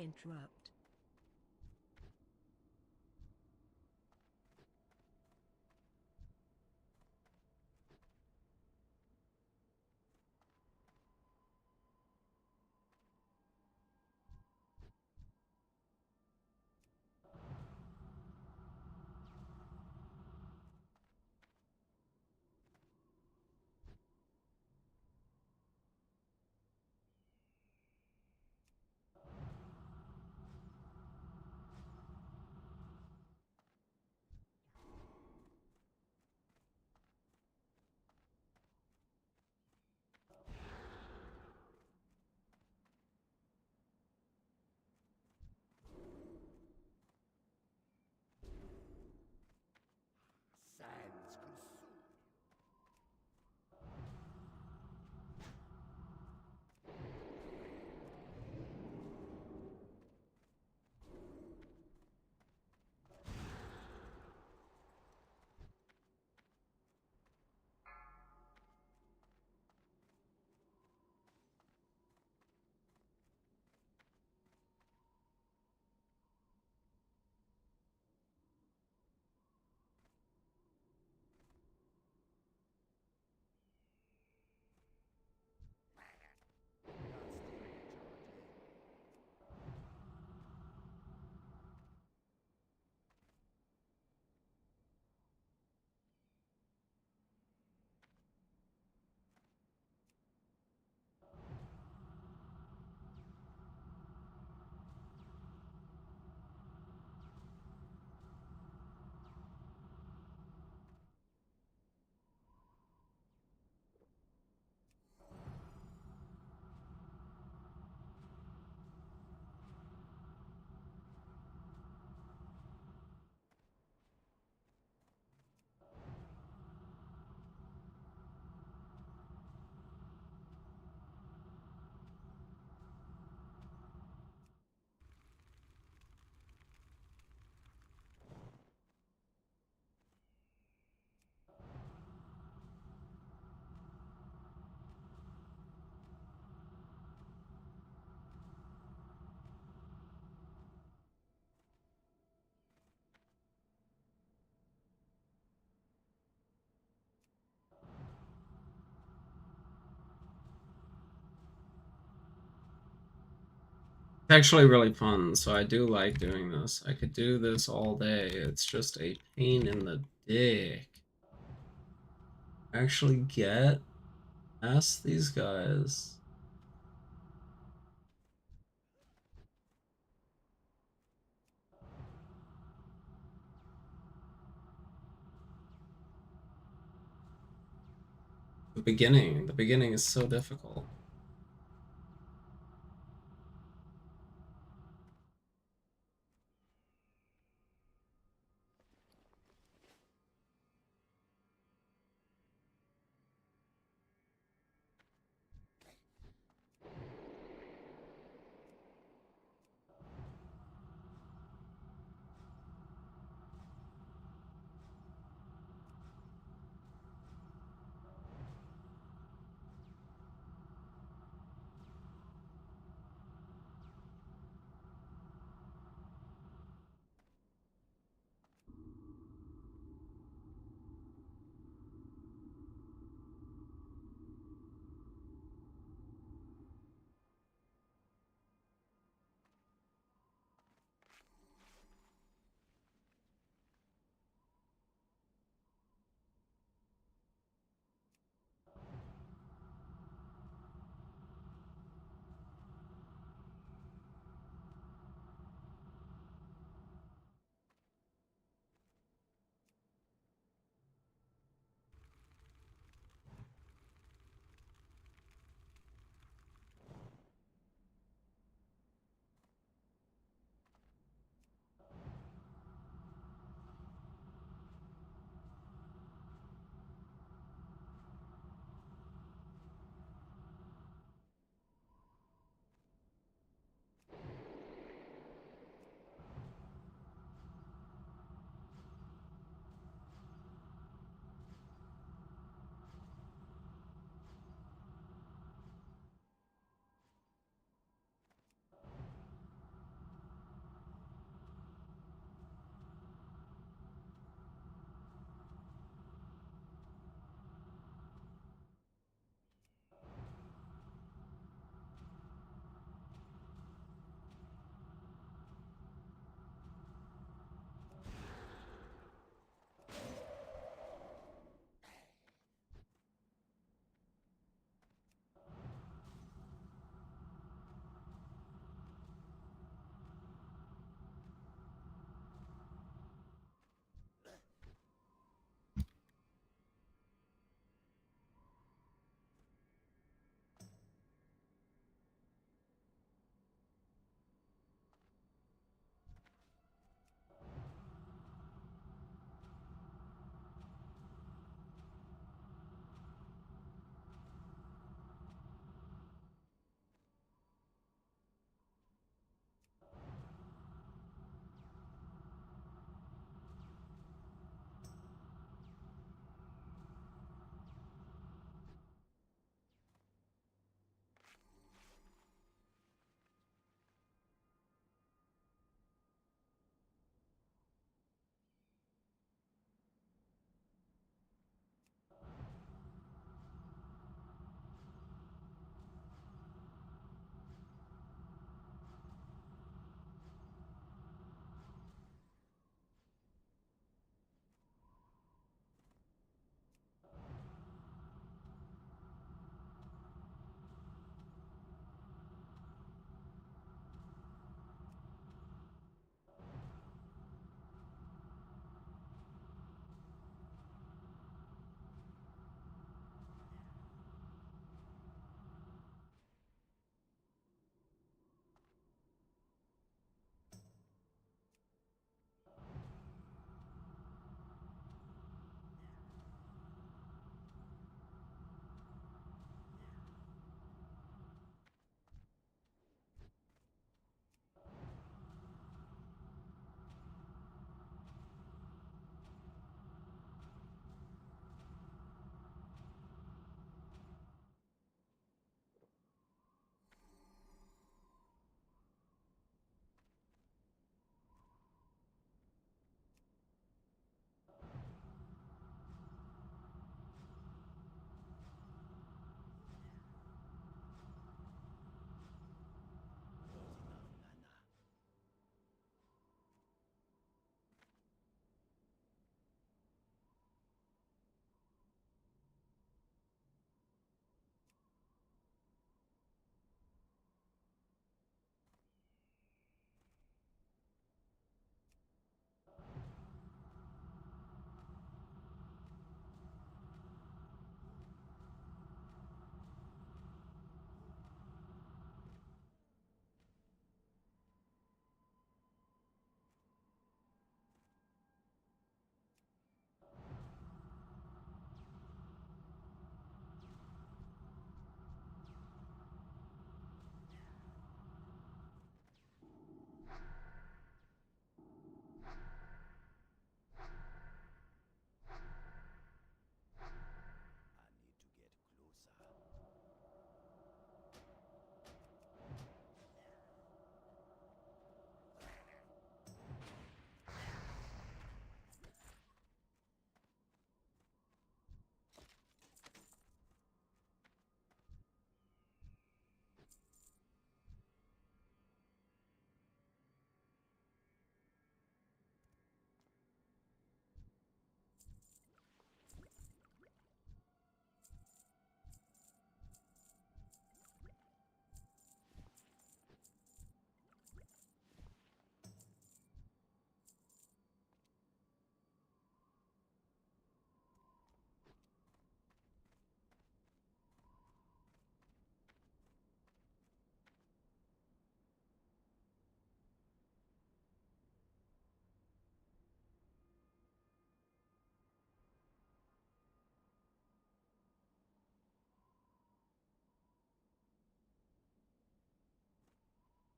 Interrupt. Sands consume. Not staring at your day. It's actually really fun, so I do like doing this. I could do this all day. It's just a pain in the dick. Actually get past these guys. The beginning is so difficult.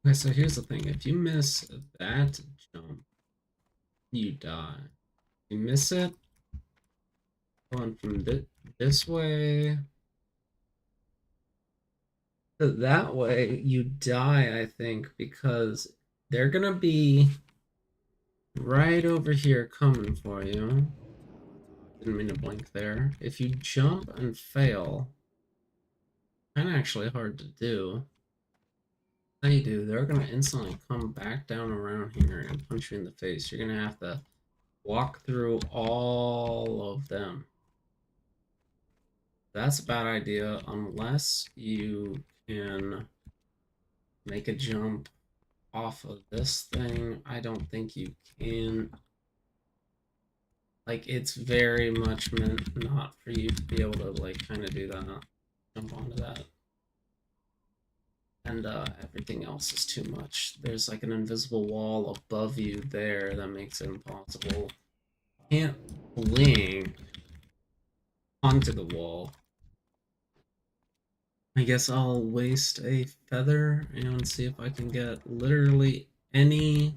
Okay, so here's the thing. If you miss that jump, you die. You miss it, going from this way to that way, you die, I think, because they're gonna be right over here coming for you. Didn't mean to blink there. If you jump and fail, kind of actually hard to do. They do. They're gonna instantly come back down around here and punch you in the face. You're gonna have to walk through all of them. That's a bad idea unless you can make a jump off of this thing. I don't think you can. Like, it's very much meant not for you to be able to, like, kind of do that. Jump onto that. And everything else is too much. There's like an invisible wall above you there that makes it impossible. You can't blink onto the wall. I guess I'll waste a feather and see if I can get literally any.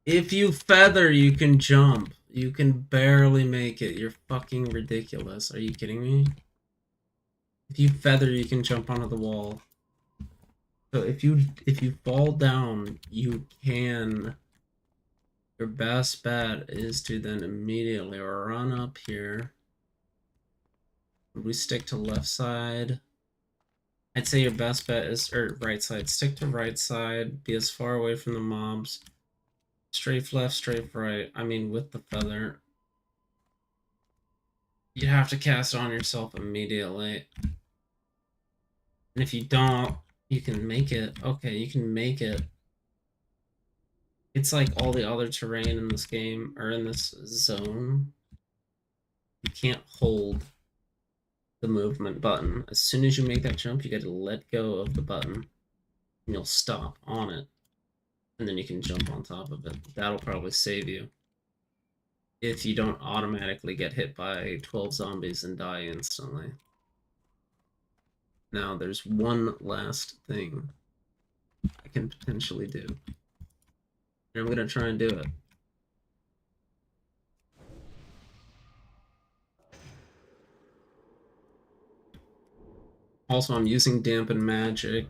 If you feather, you can jump. You can barely make it. You're fucking ridiculous. Are you kidding me? If you feather, you can jump onto the wall. So if you fall down, you can. Your best bet is to then immediately run up here. We stick to left side. I'd say your best bet is or right side. Stick to right side. Be as far away from the mobs. Strafe left, strafe right. I mean, with the feather. You have to cast on yourself immediately. And if you don't, you can make it. Okay, you can make it. It's like all the other terrain in this game, or in this zone. You can't hold the movement button. As soon as you make that jump, you got to let go of the button, and you'll stop on it, and then you can jump on top of it. That'll probably save you if you don't automatically get hit by 12 zombies and die instantly. Now, there's one last thing I can potentially do, and I'm gonna try and do it. Also, I'm using Dampen Magic,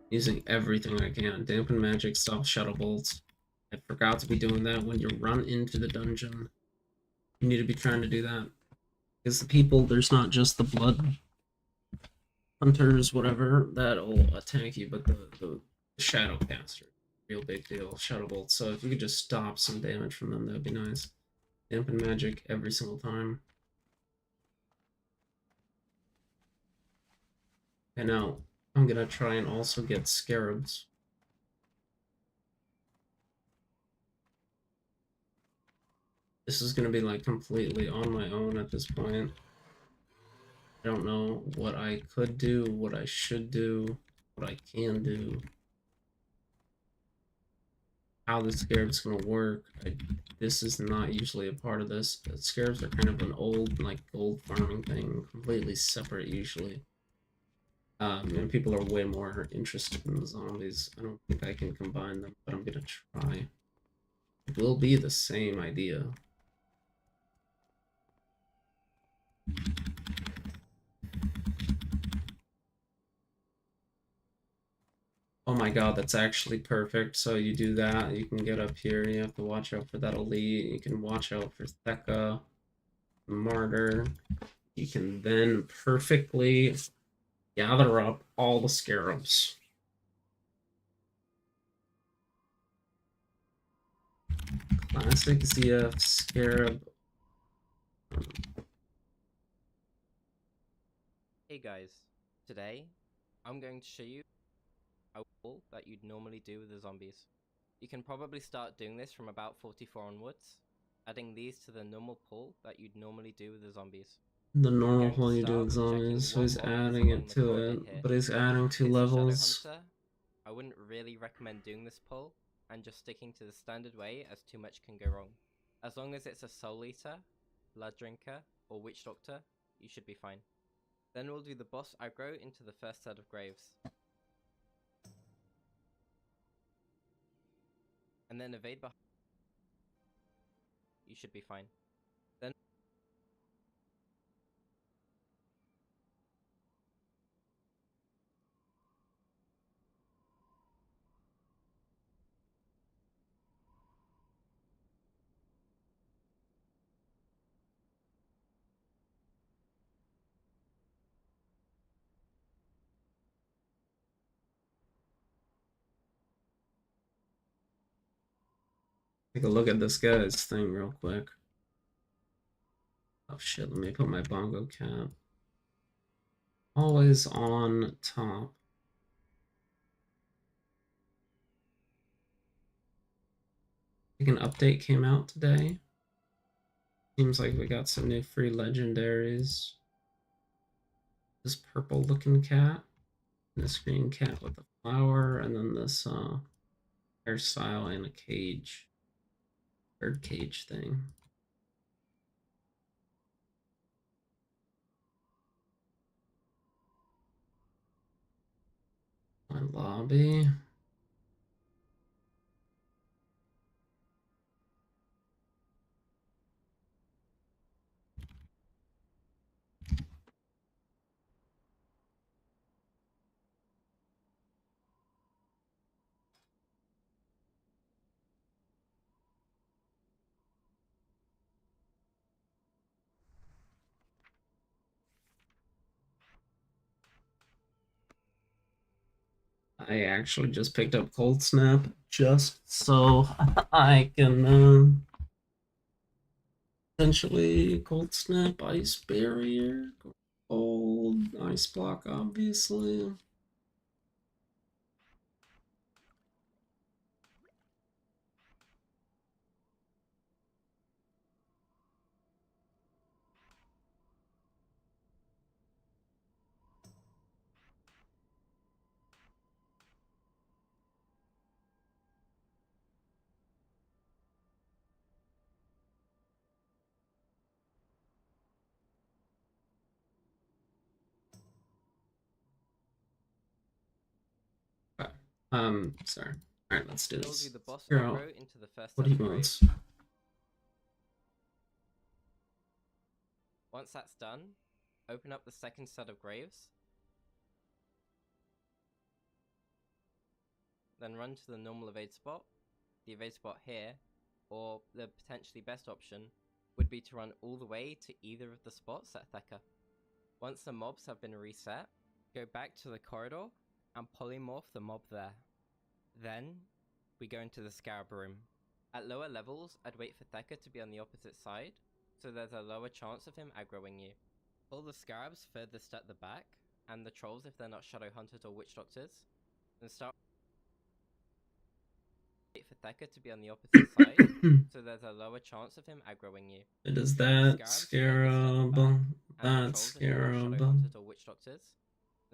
using everything I can. Dampen Magic stops Shadow Bolts. I forgot to be doing that when you run into the dungeon. You need to be trying to do that. Because the people, there's not just the blood hunters, whatever, that'll attack you, but the shadow caster. Real big deal. Shadow Bolt. So if you could just stop some damage from them, that'd be nice. Dampen Magic every single time. And now I'm gonna try and also get scarabs. This is gonna be like completely on my own at this point. I don't know what I could do, what I should do, what I can do, how the scarab's gonna work. This is not usually a part of this. Scarabs are kind of an old, like, gold farming thing, completely separate usually. And people are way more interested in the zombies. I don't think I can combine them, but I'm gonna try. It will be the same idea. Oh my god, that's actually perfect. So you do that, you can get up here, you have to watch out for that elite, you can watch out for Theka, Martyr. You can then perfectly gather up all the scarabs. Classic ZF scarab. Hey guys, today I'm going to show you a wall that you'd normally do with the zombies. You can probably start doing this from about 44 onwards, adding these to the normal pull that you'd normally do with the zombies. The I'm normal going to hole you do start with with checking zombies, so what he's mob is adding along it the to corridor it, here. but he's adding If 2 it's a Shadow levels. Hunter, I wouldn't really recommend doing this pull and just sticking to the standard way, as too much can go wrong. As long as it's a Soul Eater, Blood Drinker, or Witch Doctor, you should be fine. Then we'll do the boss aggro into the first set of graves. and then evade behind. You should be fine. Then take a look at this guy's thing real quick. Oh shit, let me put my bongo cap. Always on top. I think an update came out today. Seems like we got some new free legendaries. This purple looking cat. This green cat with a flower, and then this hairstyle and a cage. Bird cage thing. My lobby. I actually just picked up Cold Snap just so I can essentially Cold Snap, Ice Barrier, Cold, Ice Block, obviously. Sorry. All right, let's do tells this. you the boss Figure out aggro into the first what set he of graves. wants. Once that's done, open up the second set of graves. Then run to the normal evade spot. The evade spot here, or the potentially best option, would be to run all the way to either of the spots at Theka. Once the mobs have been reset, go back to the corridor and polymorph the mob there. Then, we go into the Scarab room. At lower levels, I'd wait for Theka to be on the opposite side, so there's a lower chance of him aggroing you. Pull the Scarabs furthest at the back, and the Trolls if they're not Shadow Hunters or Witch Doctors, and start wait for Theka to be on the opposite side, so there's a lower chance of him aggroing you. It is that Scarab. That Scarab.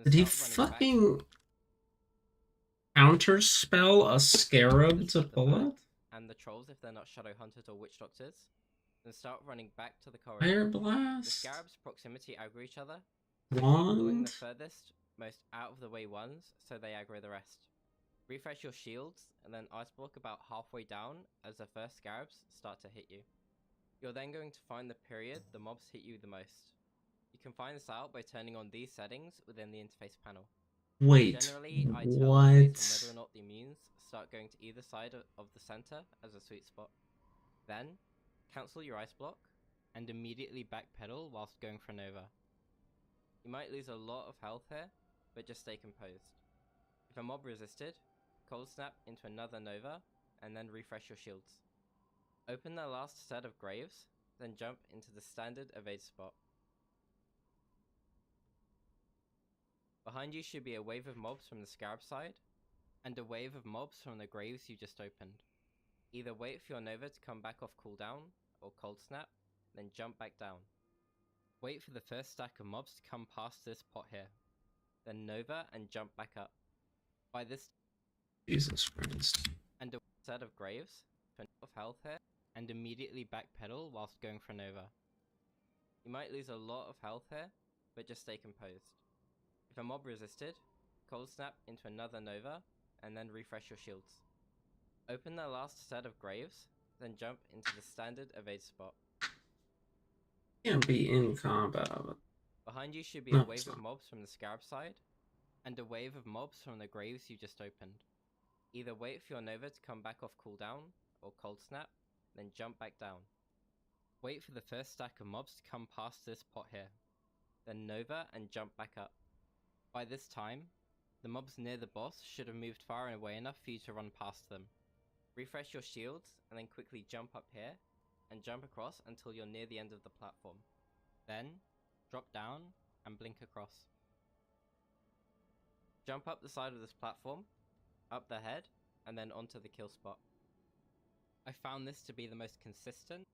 Did he fucking counterspell a Scarab to pull it? And the Trolls if they're not Shadow Hunters or Witch Doctors, then start running back to the corridor. Fire The Blast. Scarabs proximity aggro each other, Wand. pulling the furthest, most out of the way ones, so they aggro the rest. Refresh your shields, and then ice block about halfway down as the first Scarabs start to hit you. You're then going to find the period the mobs hit you the most. You can find this out by turning on these settings within the interface panel. Wait, Generally, I tell what? based on whether or not the immunes start going to either side of the center as a sweet spot. Then, cancel your ice block, and immediately backpedal whilst going for Nova. You might lose a lot of health here, but just stay composed. If a mob resisted, Cold Snap into another Nova, and then refresh your shields. Open the last set of graves, then jump into the standard evade spot. Behind you should be a wave of mobs from the Scarab side, and a wave of mobs from the graves you just opened. Either wait for your Nova to come back off cooldown, or Cold Snap, then jump back down. Wait for the first stack of mobs to come past this pot here, then Nova and jump back up. By this Jesus Christ. and a set of graves, for enough health here, and immediately backpedal whilst going for Nova. You might lose a lot of health here, but just stay composed. If a mob resisted, Cold Snap into another Nova, and then refresh your shields. Open the last set of graves, then jump into the standard evade spot. Can't be in combat. But... Behind you should be No, a wave it's of not. mobs from the scarab side, and a wave of mobs from the graves you just opened. Either wait for your Nova to come back off cooldown, or cold snap, then jump back down. Wait for the first stack of mobs to come past this pot here, then Nova and jump back up. By this time, the mobs near the boss should have moved far away enough for you to run past them. Refresh your shields, and then quickly jump up here, and jump across until you're near the end of the platform. Then, drop down, and blink across. Jump up the side of this platform, up the head, and then onto the kill spot. I found this to be the most consistent.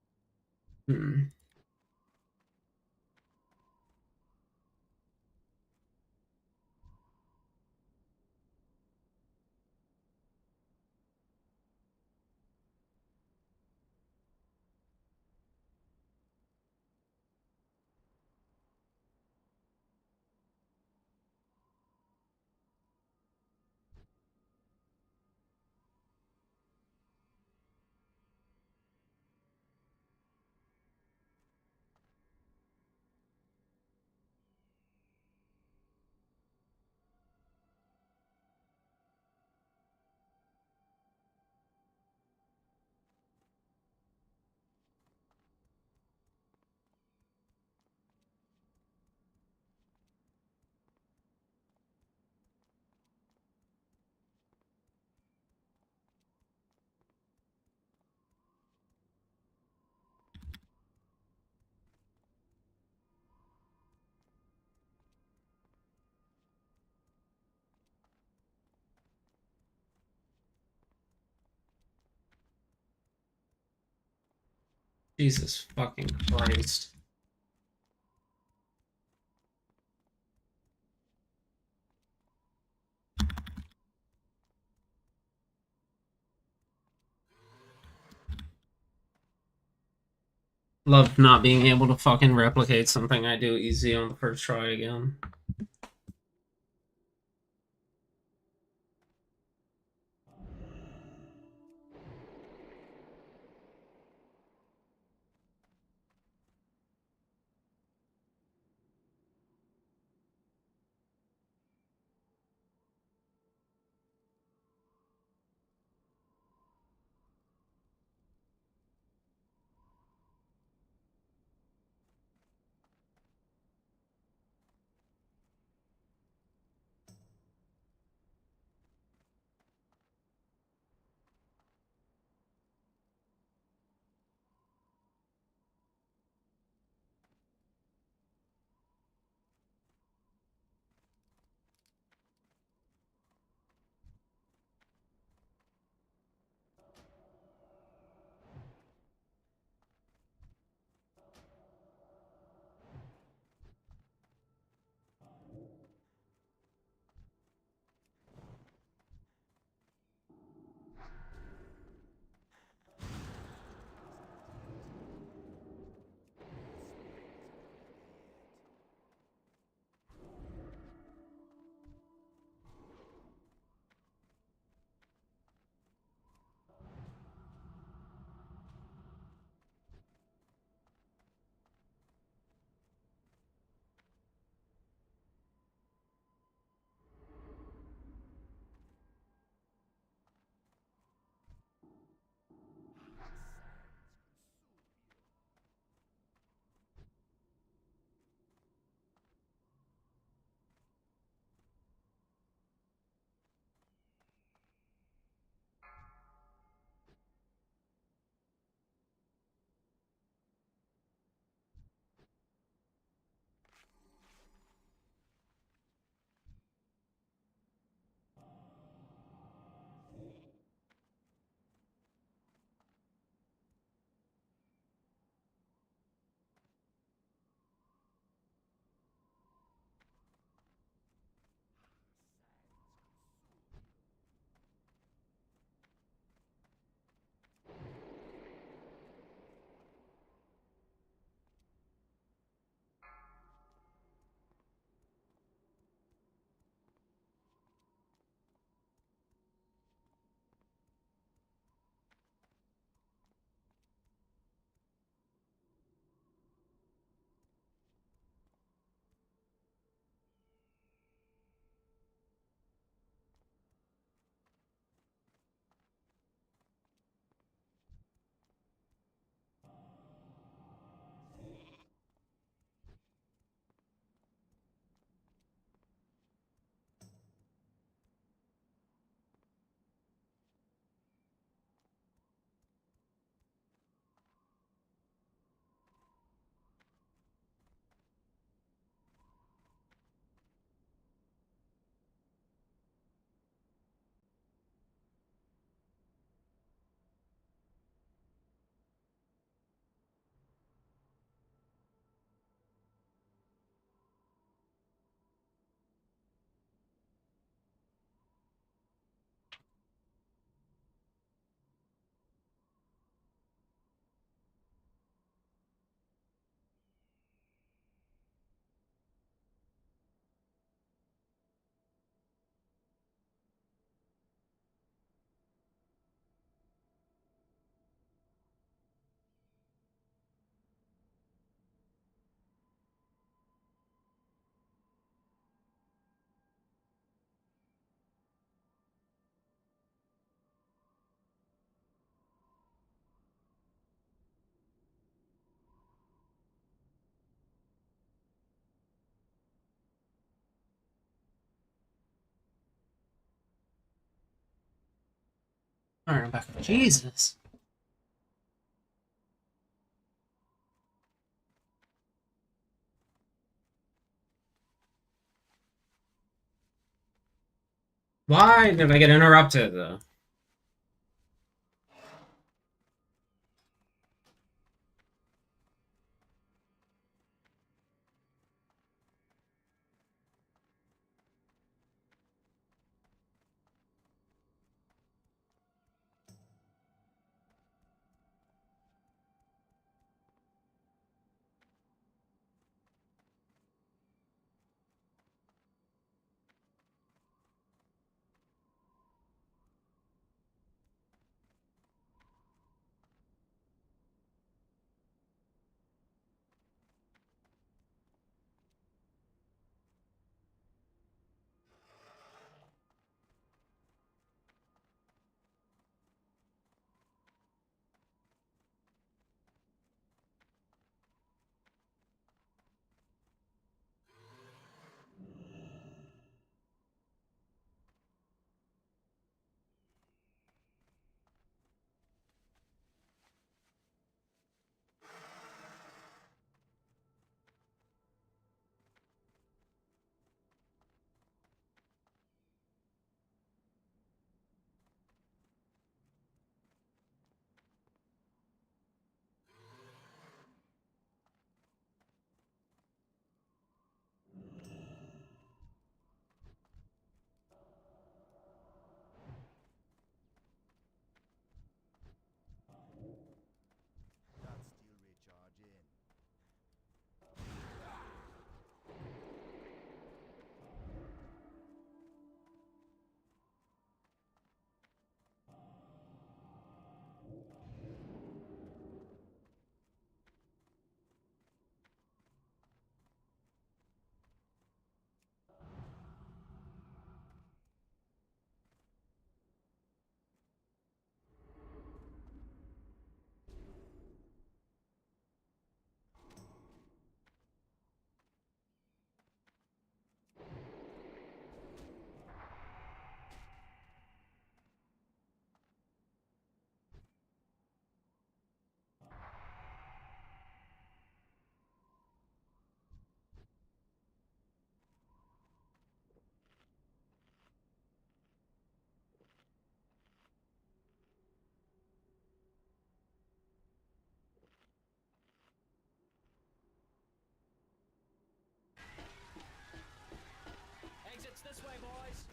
Jesus fucking Christ. Love not being able to fucking replicate something I do easy on the first try again. Alright, I'm back. Jesus. Why did I get interrupted? That's still recharging. Exits this way, boys.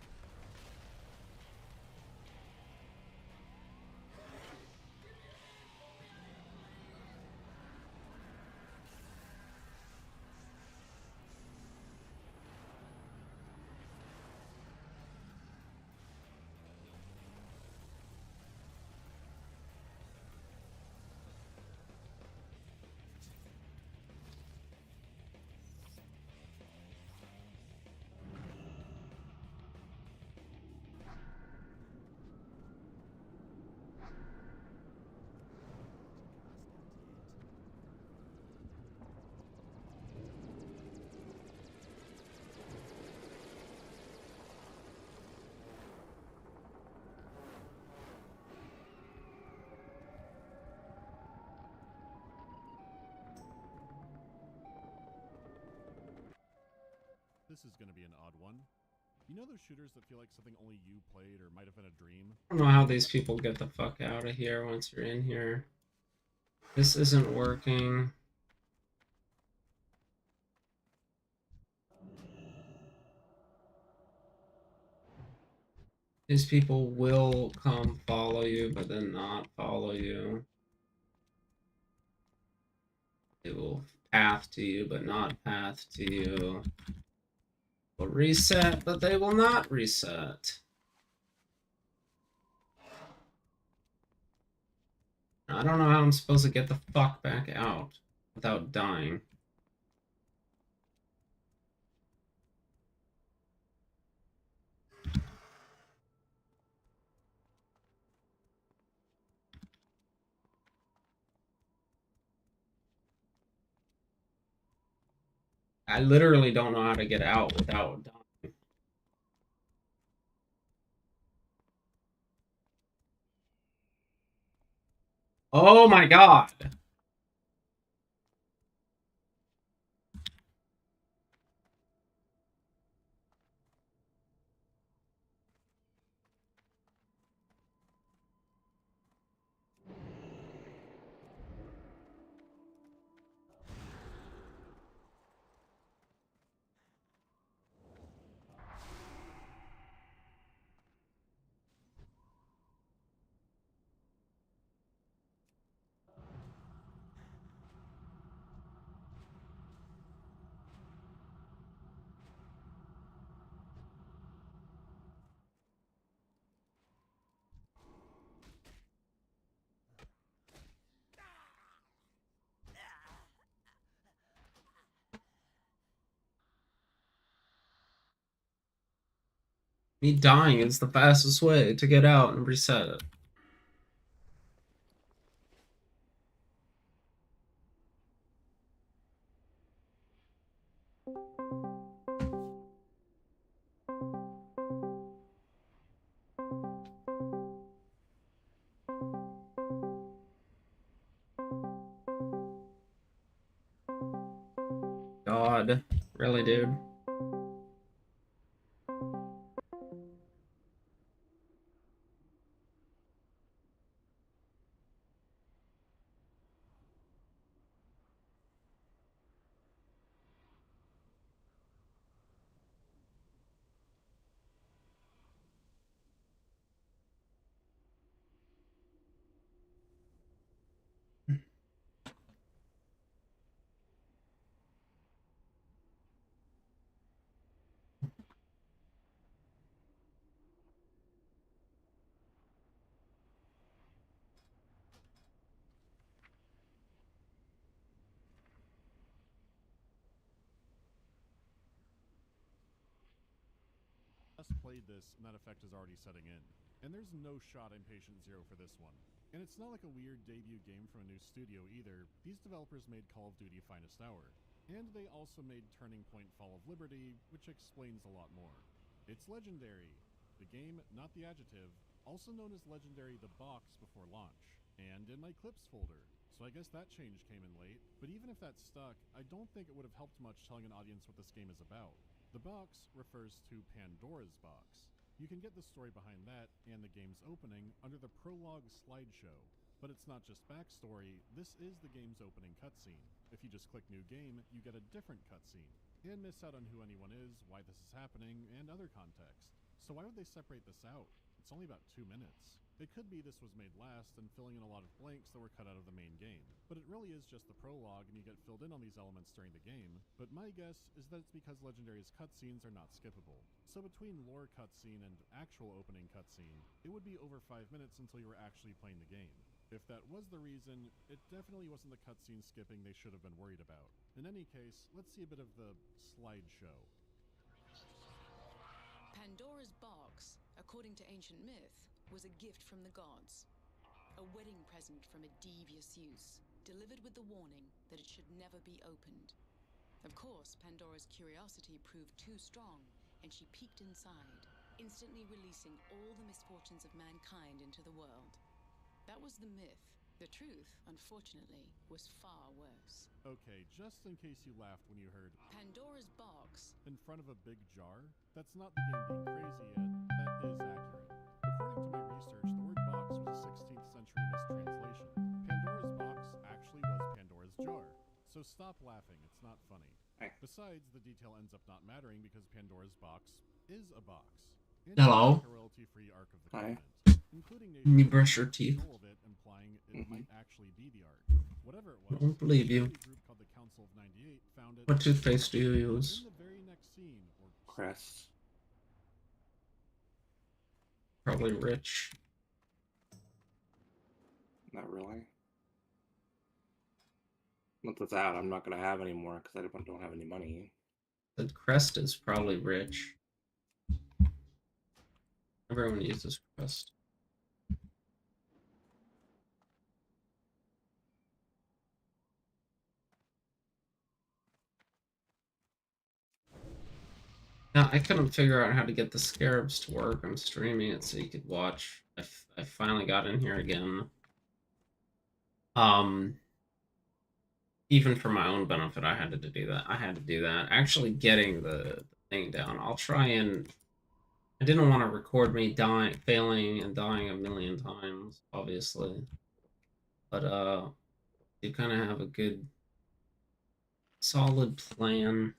This is going to be an odd one. You know those shooters that feel like something only you played or might have been a dream? I don't know how these people get the fuck out of here once you're in here. This isn't working. These people will come follow you, but then not follow you. They will path to you, but not path to you. Will reset, but they will not reset. I don't know how I'm supposed to get the fuck back out without dying. I literally don't know how to get out without dying. Oh my god. Me dying is the fastest way to get out and reset it. God. Really, dude? Just played this, and that effect is already setting in. And there's no shot I'm patient zero for this one. And it's not like a weird debut game from a new studio either. These developers made Call of Duty Finest Hour. And they also made Turning Point Fall of Liberty, which explains a lot more. It's legendary. The game, not the adjective, also known as Legendary the Box before launch. And in my clips folder. So I guess that change came in late. But even if that stuck, I don't think it would have helped much telling an audience what this game is about. The box refers to Pandora's box. You can get the story behind that and the game's opening under the prologue slideshow. But it's not just backstory, this is the game's opening cutscene. If you just click New Game, you get a different cutscene, and miss out on who anyone is, why this is happening, and other context. So why would they separate this out? It's only about 2 minutes. It could be this was made last and filling in a lot of blanks that were cut out of the main game, but it really is just the prologue and you get filled in on these elements during the game, but my guess is that it's because Legendary's cutscenes are not skippable. So between lore cutscene and actual opening cutscene, it would be over 5 minutes until you were actually playing the game. If that was the reason, it definitely wasn't the cutscene skipping they should have been worried about. In any case, let's see a bit of the slideshow. Pandora's box, according to ancient myth, was a gift from the gods. A wedding present from a devious use, delivered with the warning that it should never be opened. Of course, Pandora's curiosity proved too strong, and she peeked inside, instantly releasing all the misfortunes of mankind into the world. That was the myth. The truth, unfortunately, was far worse. Okay, just in case you laughed when you heard Pandora's box in front of a big jar, that's not the game being crazy yet, that is accurate. According to my research, the word box was a 16th century mistranslation. Pandora's box actually was Pandora's jar. So stop laughing, it's not funny. Besides, the detail ends up not mattering because Pandora's box is a box. And Hello. it's like a royalty-free Ark of the Hi. Covenant, including Can you brush your teeth? control of it, implying it might actually be the Ark. Whatever it I was, don't believe you. a group called the Council of 98 found it What toothpaste do you use? in the very next scene, or Crest. Probably rich. Not really. Once it's out, I'm not gonna have any more because I don't have any money. The crest is probably rich. Everyone uses crest. Now, I couldn't figure out how to get the scarabs to work. I'm streaming it so you could watch. I finally got in here again. Even for my own benefit, I had to do that. Actually getting the thing down. I'll try and... I didn't want to record me failing and dying a million times, obviously. But, you kind of have a good, solid plan,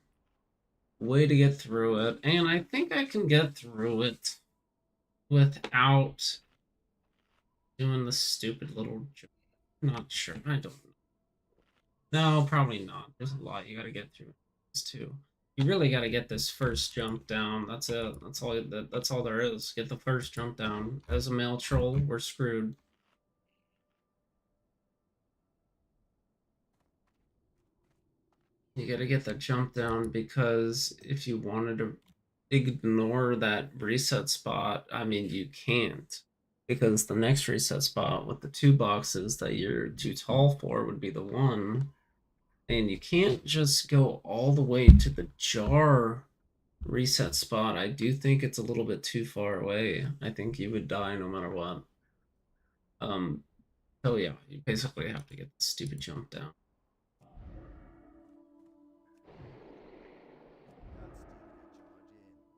way to get through it. And I think I can get through it without doing the stupid little... Not sure. I don't know. No, probably not. There's a lot you gotta get through this too. You really gotta get this first jump down. That's it. That's all there is. Get the first jump down. As a male troll, we're screwed. You gotta get that jump down because if you wanted to ignore that reset spot, I mean, you can't. Because the next reset spot with the 2 boxes that you're too tall for would be the 1. And you can't just go all the way to the jar reset spot. I do think it's a little bit too far away. I think you would die no matter what. So yeah, you basically have to get the stupid jump down.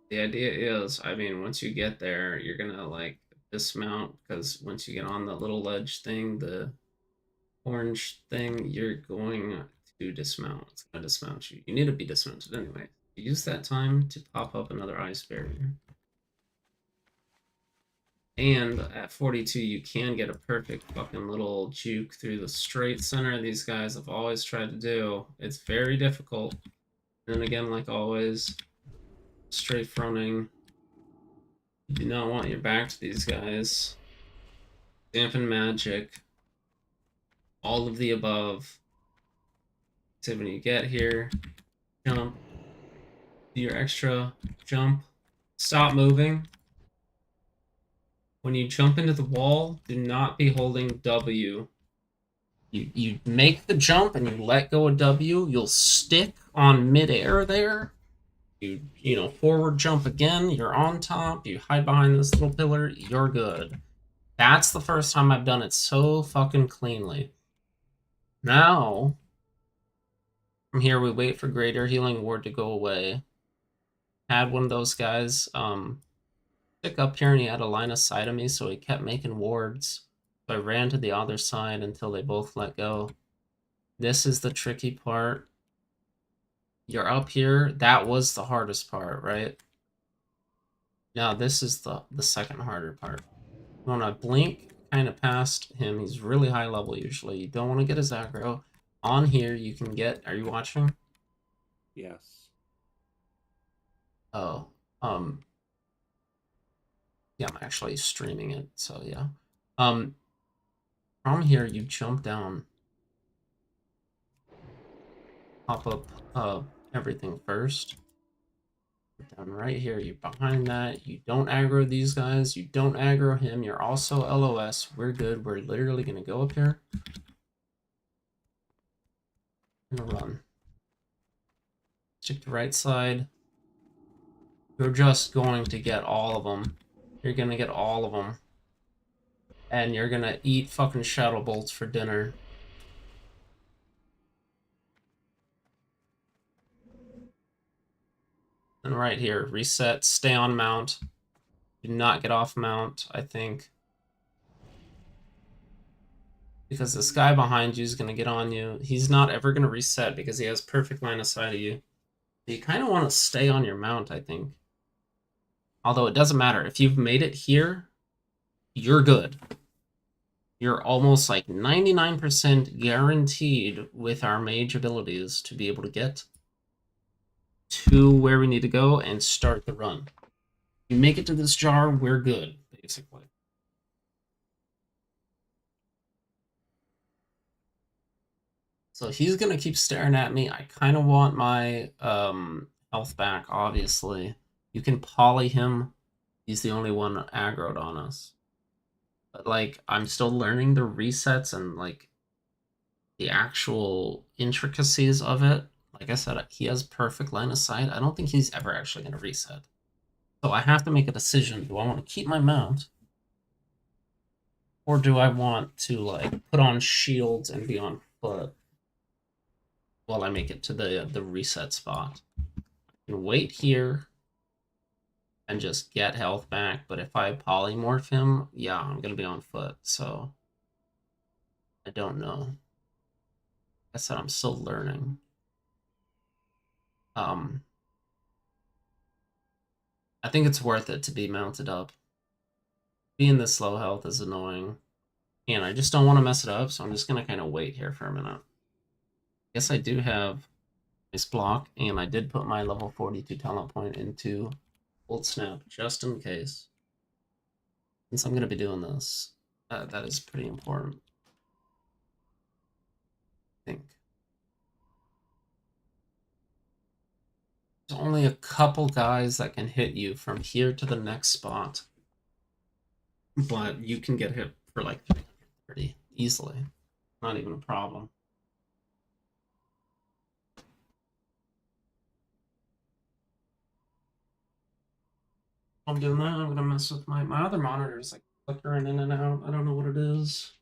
The idea is, I mean, once you get there, you're gonna like dismount, because once you get on the little ledge thing, the orange thing, you're going to dismount. It's gonna dismount you. You need to be dismounted anyway. Use that time to pop up another ice barrier. And at 42, you can get a perfect fucking little juke through the straight center these guys have always tried to do. It's very difficult. And again, like always, straight fronting. You do not want your back to these guys. Dampen magic. All of the above. So when you get here, jump. Do your extra jump. Stop moving. When you jump into the wall, do not be holding W. You make the jump and you let go of W. You'll stick on midair there. You know, forward jump again. You're on top. You hide behind this little pillar. You're good. That's the first time I've done it so fucking cleanly. Now, from here we wait for Greater Healing Ward to go away. Had one of those guys stick up here and he had a line of sight of me, so he kept making wards. So I ran to the other side until they both let go. This is the tricky part. You're up here. That was the hardest part, right? Now this is the second harder part. You want to blink kind of past him. He's really high level usually. You don't want to get his aggro. On here you can get... Are you watching? Yes. Oh. Yeah, I'm actually streaming it, so yeah. From here you jump down. Pop up everything first. Down right here, you're behind that. You don't aggro these guys. You don't aggro him. You're also LOS. We're good. We're literally gonna go up here. I'm gonna run. Stick to right side. You're just going to get all of them. You're gonna get all of them. And you're gonna eat fucking shadow bolts for dinner. And right here, reset, stay on mount. Do not get off mount, I think. Because this guy behind you is going to get on you. He's not ever going to reset because he has perfect line of sight of you. You kind of want to stay on your mount, I think. Although it doesn't matter. If you've made it here, you're good. You're almost like 99% guaranteed with our mage abilities to be able to get to where we need to go and start the run. You make it to this jar, we're good, basically. So he's going to keep staring at me. I kind of want my health back, obviously. You can poly him. He's the only one aggroed on us. But, like, I'm still learning the resets and, like, the actual intricacies of it. Like I said, he has perfect line of sight. I don't think he's ever actually going to reset. So I have to make a decision. Do I want to keep my mount? Or do I want to like put on shields and be on foot while I make it to the reset spot? I can wait here and just get health back, but if I polymorph him, yeah, I'm gonna be on foot, so I don't know. I said I'm still learning. I think it's worth it to be mounted up. Being this low health is annoying. And I just don't want to mess it up, so I'm just going to kind of wait here for a minute. Guess I do have this block, and I did put my level 42 talent point into Old Snap, just in case. Since I'm going to be doing this, that is pretty important. I think. There's only a couple guys that can hit you from here to the next spot. But you can get hit for like 330 easily. Not even a problem. I'm doing that. I'm gonna mess with my other monitors, like flickering in and out. I don't know what it is.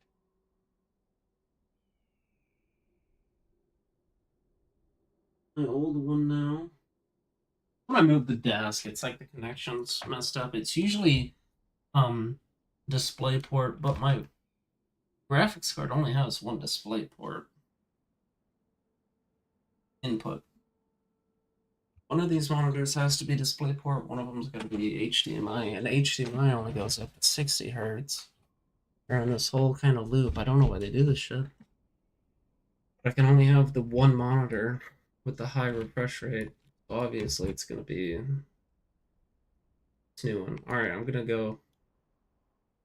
My old one now. When I move the desk, it's like the connection's messed up. It's usually display port, but my graphics card only has one display port input. One of these monitors has to be DisplayPort, one of them's got to be HDMI, and HDMI only goes up to 60 hertz. They're in this whole kind of loop. I don't know why they do this shit. But I can only have the one monitor with the high refresh rate. Obviously, it's going to be this new one. Alright, I'm going to go.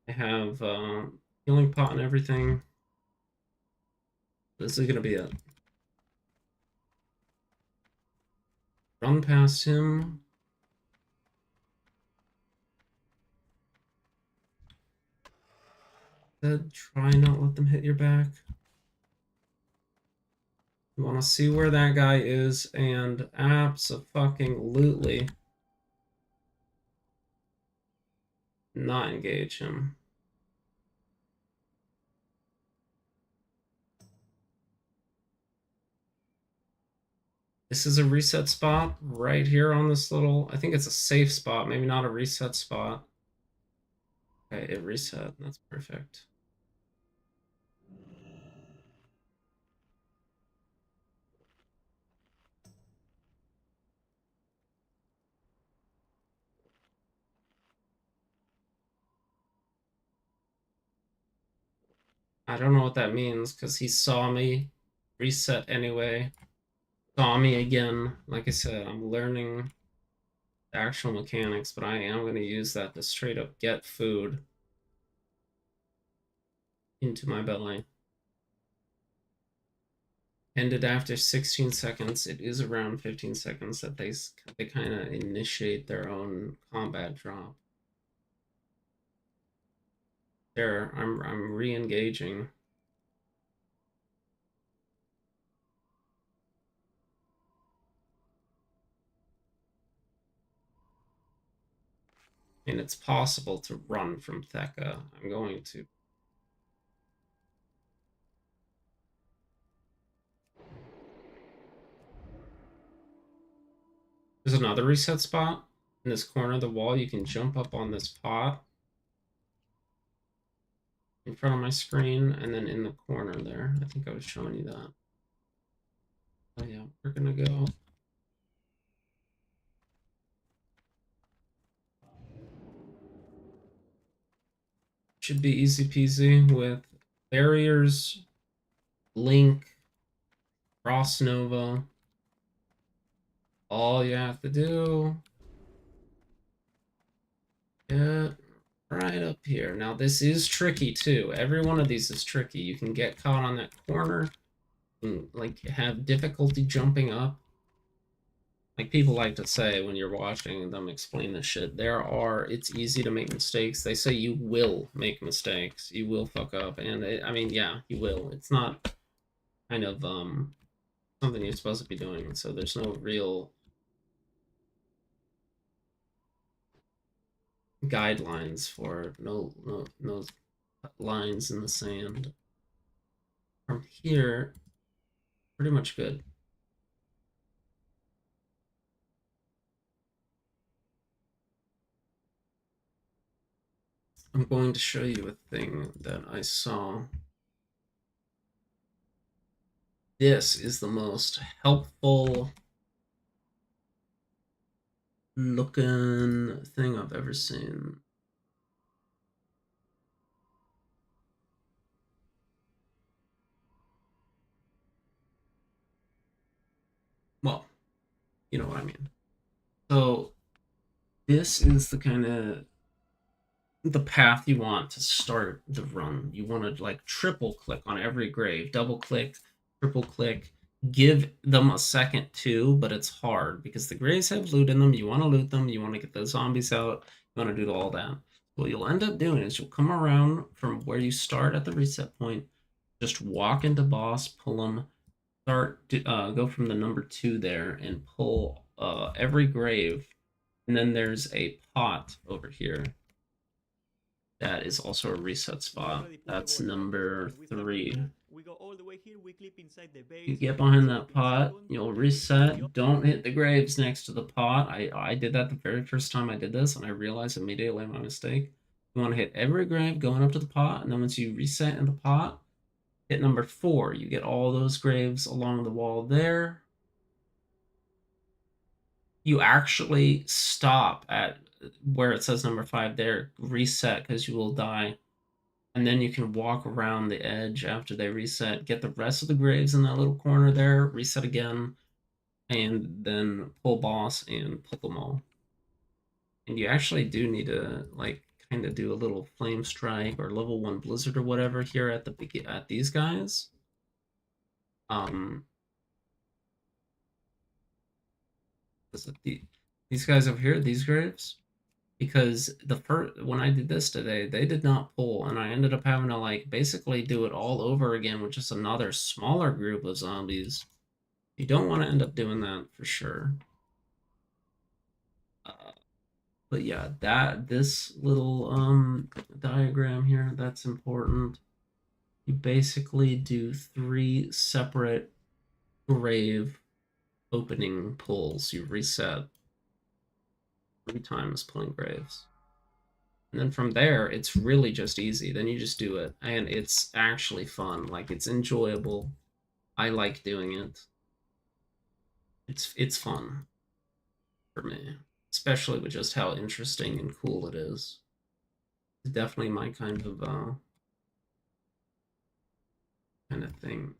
I have healing pot and everything. This is going to be it. Run past him. Try not let them hit your back. You want to see where that guy is and abso-fucking-lutely not engage him. This is a reset spot right here on this little, I think it's a safe spot, maybe not a reset spot. Okay, it reset, that's perfect. I don't know what that means because he saw me reset anyway. Saw me again. Like I said, I'm learning the actual mechanics, but I am going to use that to straight up get food into my belly. Ended after 16 seconds. It is around 15 seconds that they kind of initiate their own combat drop. There, I'm re-engaging. And it's possible to run from Theka. I'm going to. There's another reset spot in this corner of the wall. You can jump up on this pot in front of my screen, and then in the corner there. I think I was showing you that. Oh yeah, we're gonna go. Should be easy peasy with barriers, Link, Frost Nova. All you have to do, get right up here. Now this is tricky too. Every one of these is tricky. You can get caught on that corner and like have difficulty jumping up. Like people like to say when you're watching them explain this shit, it's easy to make mistakes. They say you will make mistakes. You will fuck up. And I mean, yeah, you will. It's not kind of something you're supposed to be doing. So there's no real guidelines for no lines in the sand. From here, pretty much good. I'm going to show you a thing that I saw. This is the most helpful looking thing I've ever seen. Well, you know what I mean. So this is the kind of the path you want to start the run. You want to like triple click on every grave, double click, triple click, give them a second too, but it's hard because the graves have loot in them. You want to loot them, you want to get the zombies out, you want to do all that. What you'll end up doing is you'll come around from where you start at the reset point, just walk into boss, pull them, go from the number 2 there and pull every grave, and then there's a pot over here that is also a reset spot. That's number 3. We go all the way here, we clip inside the base. You get behind that pot, you'll reset. Don't hit the graves next to the pot. I did that the very first time I did this, and I realized immediately my mistake. You want to hit every grave going up to the pot, and then once you reset in the pot, hit number 4. You get all those graves along the wall there. You actually stop at where it says number 5 there, reset, because you will die. And then you can walk around the edge after they reset, get the rest of the graves in that little corner there, reset again, and then pull boss and pull them all. And you actually do need to like kind of do a little flame strike or level 1 blizzard or whatever here at these guys. Is it these guys over here, these graves? Because when I did this today, they did not pull, and I ended up having to like basically do it all over again with just another smaller group of zombies. You don't want to end up doing that for sure. But yeah, this little diagram here, that's important. You basically do 3 separate grave opening pulls. You reset 3 times pulling graves. And then from there, it's really just easy. Then you just do it. And it's actually fun. Like, it's enjoyable. I like doing it. It's fun for me. Especially with just how interesting and cool it is. It's definitely my kind of thing.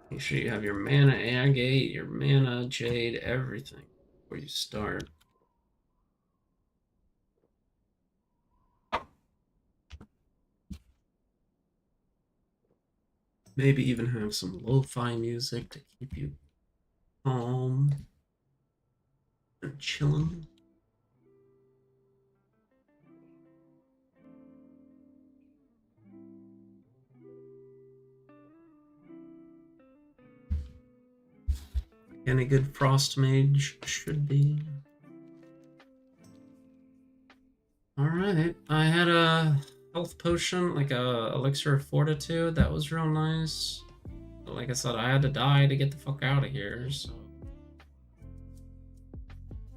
Make sure you have your mana agate, your mana jade, everything before you start. Maybe even have some lo-fi music to keep you calm and chilling. Any good frost mage should be. Alright, I had a health potion, like a elixir of fortitude, that was real nice. But like I said, I had to die to get the fuck out of here, so.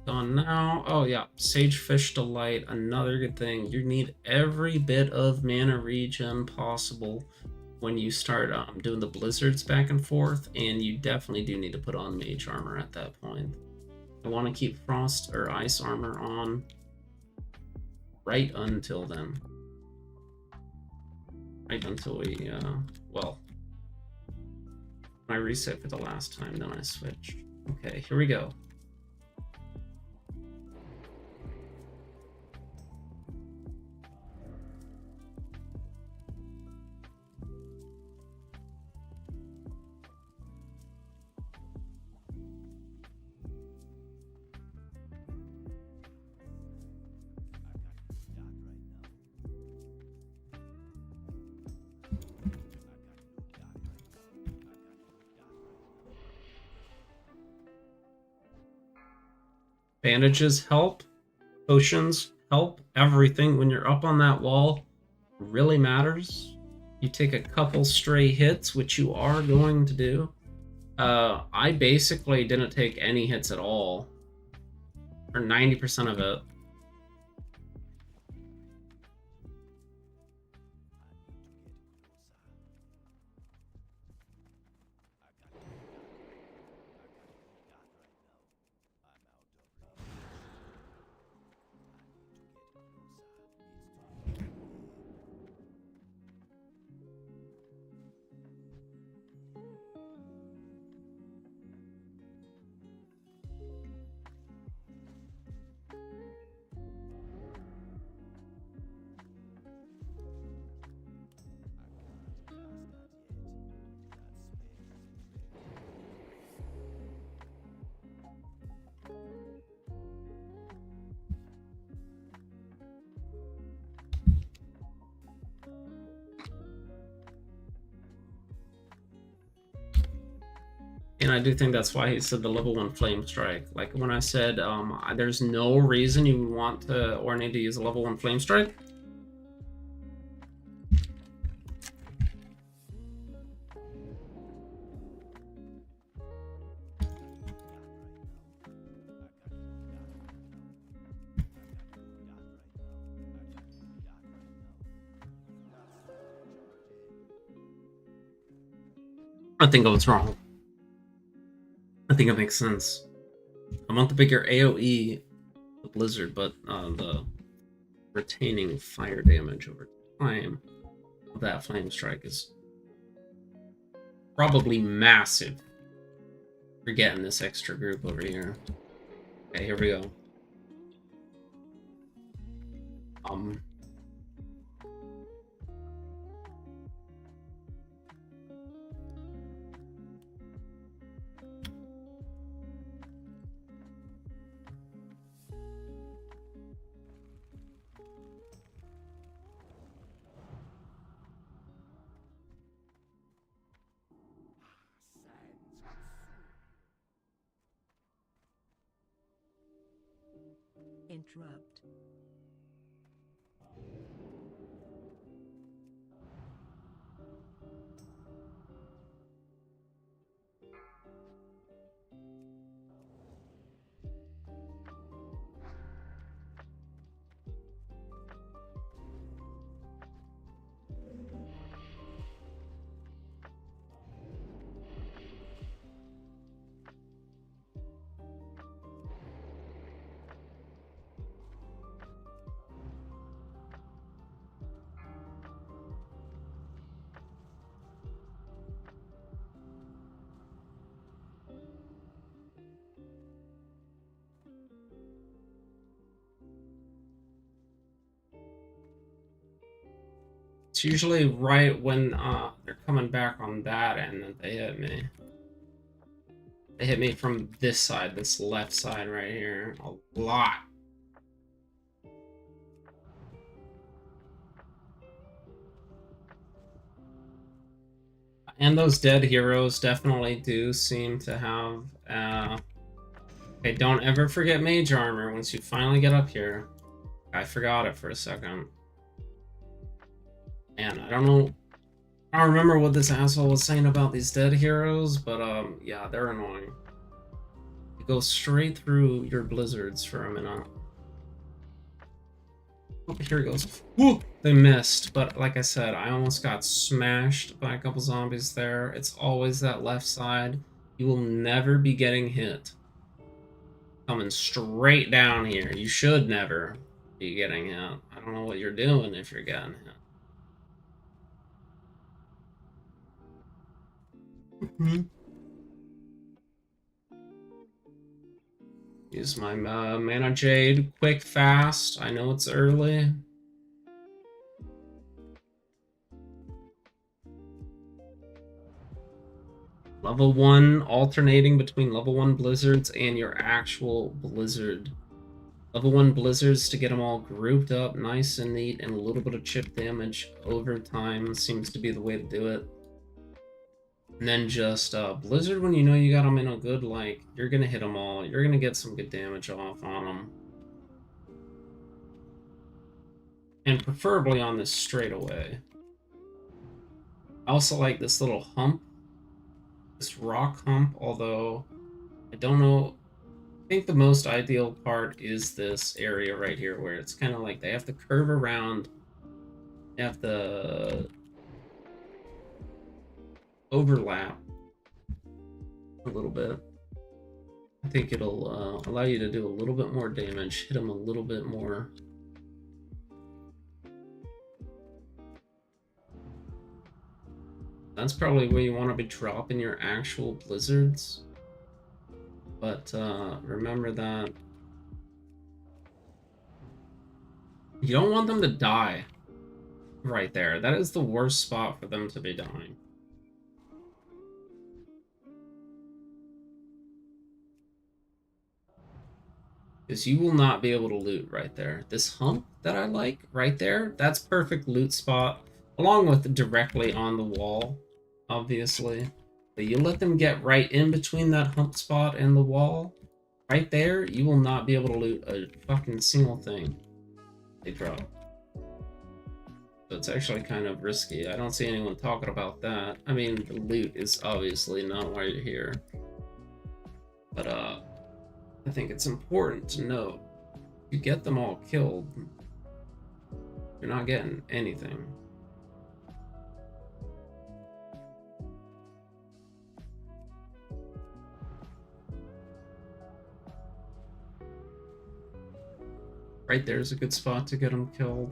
Gone now. Oh yeah, Sagefish Delight, another good thing. You need every bit of mana regen possible when you start doing the blizzards back and forth, and you definitely do need to put on mage armor at that point. I want to keep frost or ice armor on right until then. Right until we, well, I reset for the last time, then I switched. Okay, here we go. Bandages help. Potions help. Everything when you're up on that wall really matters. You take a couple stray hits, which you are going to do. I basically didn't take any hits at all. Or 90% of it. And I do think that's why he said the level 1 flame strike. Like when I said there's no reason you would want to or need to use a level 1 flame strike. I think I was wrong. I think it makes sense. I want the bigger AoE, the Blizzard, but the retaining fire damage over time of that flame strike is probably massive. We're getting this extra group over here. Okay, here we go. Interrupt. It's usually right when they're coming back on that end that they hit me. They hit me from this side, this left side right here, a lot. And those dead heroes definitely do seem to have... Okay, don't ever forget mage armor once you finally get up here. I forgot it for a second. And I don't remember what this asshole was saying about these dead heroes, but yeah, they're annoying. You go straight through your blizzards for a minute. Oh, here it goes. Woo! They missed, but like I said, I almost got smashed by a couple zombies there. It's always that left side. You will never be getting hit. Coming straight down here. You should never be getting hit. I don't know what you're doing if you're getting hit. Use my mana jade quick, fast. I know it's early. Level 1, alternating between level 1 blizzards and your actual blizzard. Level 1 blizzards to get them all grouped up nice and neat, and a little bit of chip damage over time seems to be the way to do it. And then just Blizzard, when you know you got them in a good, like, you're going to hit them all. You're going to get some good damage off on them. And preferably on this straightaway. I also like this little hump. This rock hump, although I don't know. I think the most ideal part is this area right here where it's kind of like they have to curve around. They have to overlap a little bit. I think it'll allow you to do a little bit more damage, hit them a little bit more. That's probably where you want to be dropping your actual blizzards. But remember that you don't want them to die right there. That is the worst spot for them to be dying. Because you will not be able to loot right there. This hump that I like right there, that's perfect loot spot. Along with directly on the wall, obviously. But you let them get right in between that hump spot and the wall. Right there, you will not be able to loot a fucking single thing they drop. So it's actually kind of risky. I don't see anyone talking about that. I mean, the loot is obviously not why you're here. But, I think it's important to note, if you get them all killed, you're not getting anything. Right there's a good spot to get them killed.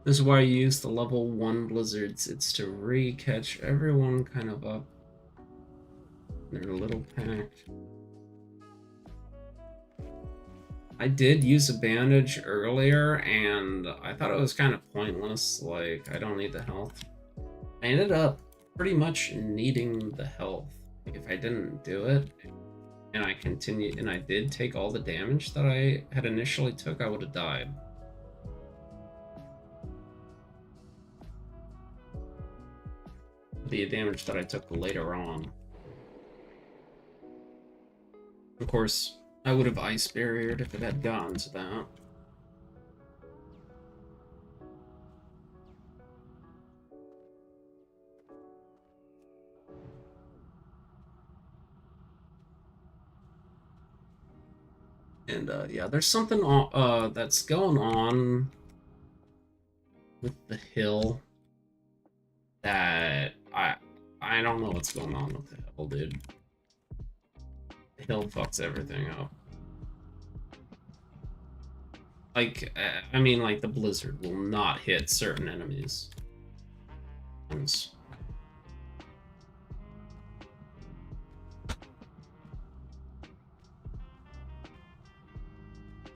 This is why you use the level 1 blizzards. It's to re-catch everyone kind of up. They're a little packed. I did use a bandage earlier, and I thought it was kind of pointless. Like, I don't need the health. I ended up pretty much needing the health. Like, if I didn't do it, and I continued, and I did take all the damage that I had initially took, I would have died. The damage that I took later on. Of course, I would have ice barriered if it had gotten to that. And yeah, there's something that's going on with the hill that I don't know what's going on with the hill, dude. The hill fucks everything up. Like, I mean, like, the blizzard will not hit certain enemies. It's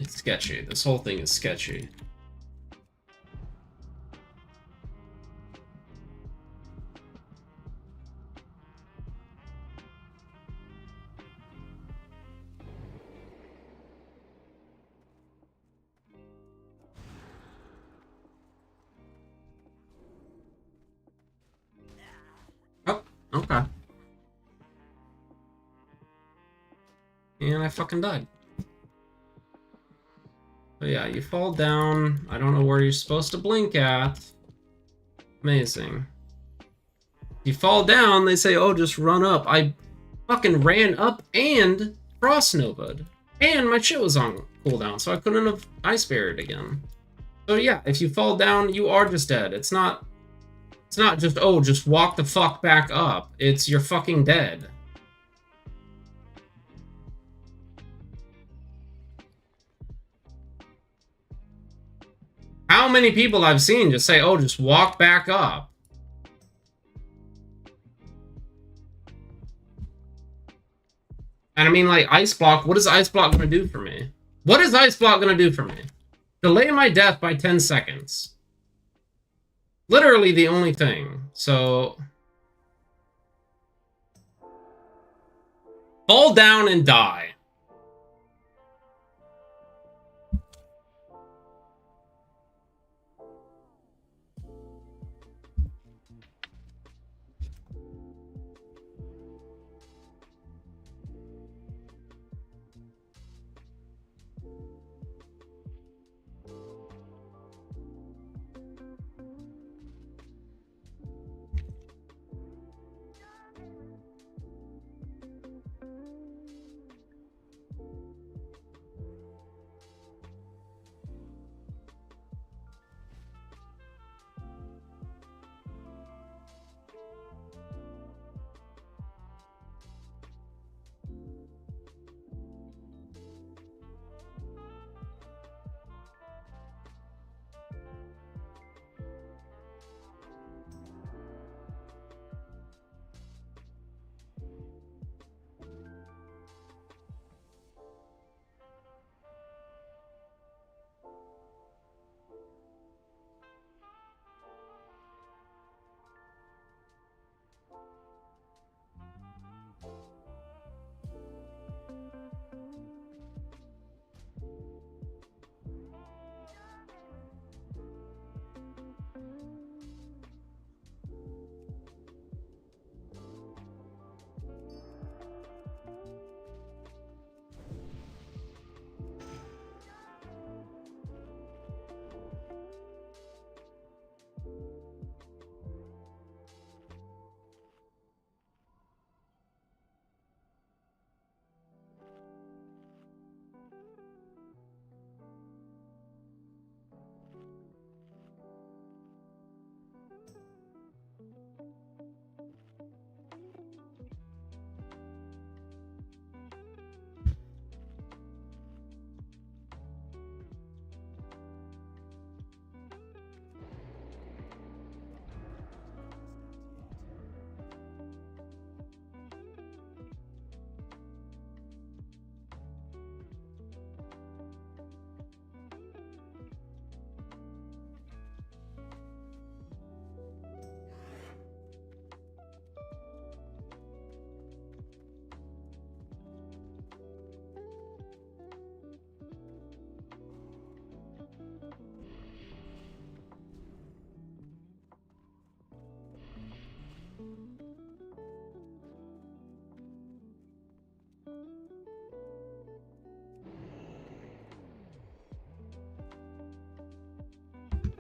sketchy. This whole thing is sketchy. Oh, okay. And I fucking died. So yeah, you fall down. I don't know where you're supposed to blink at. Amazing. You fall down, they say, oh, just run up. I fucking ran up and frost nova'd. And my shit was on cooldown, so I couldn't have ice barriered again. So yeah, if you fall down, you are just dead. It's not just, oh, just walk the fuck back up. It's you're fucking dead. How how many people I've seen just say, oh, just walk back up. And I mean, like, Ice Block, what is Ice Block going to do for me? What is Ice Block going to do for me? Delay my death by 10 seconds. Literally the only thing. So... fall down and die.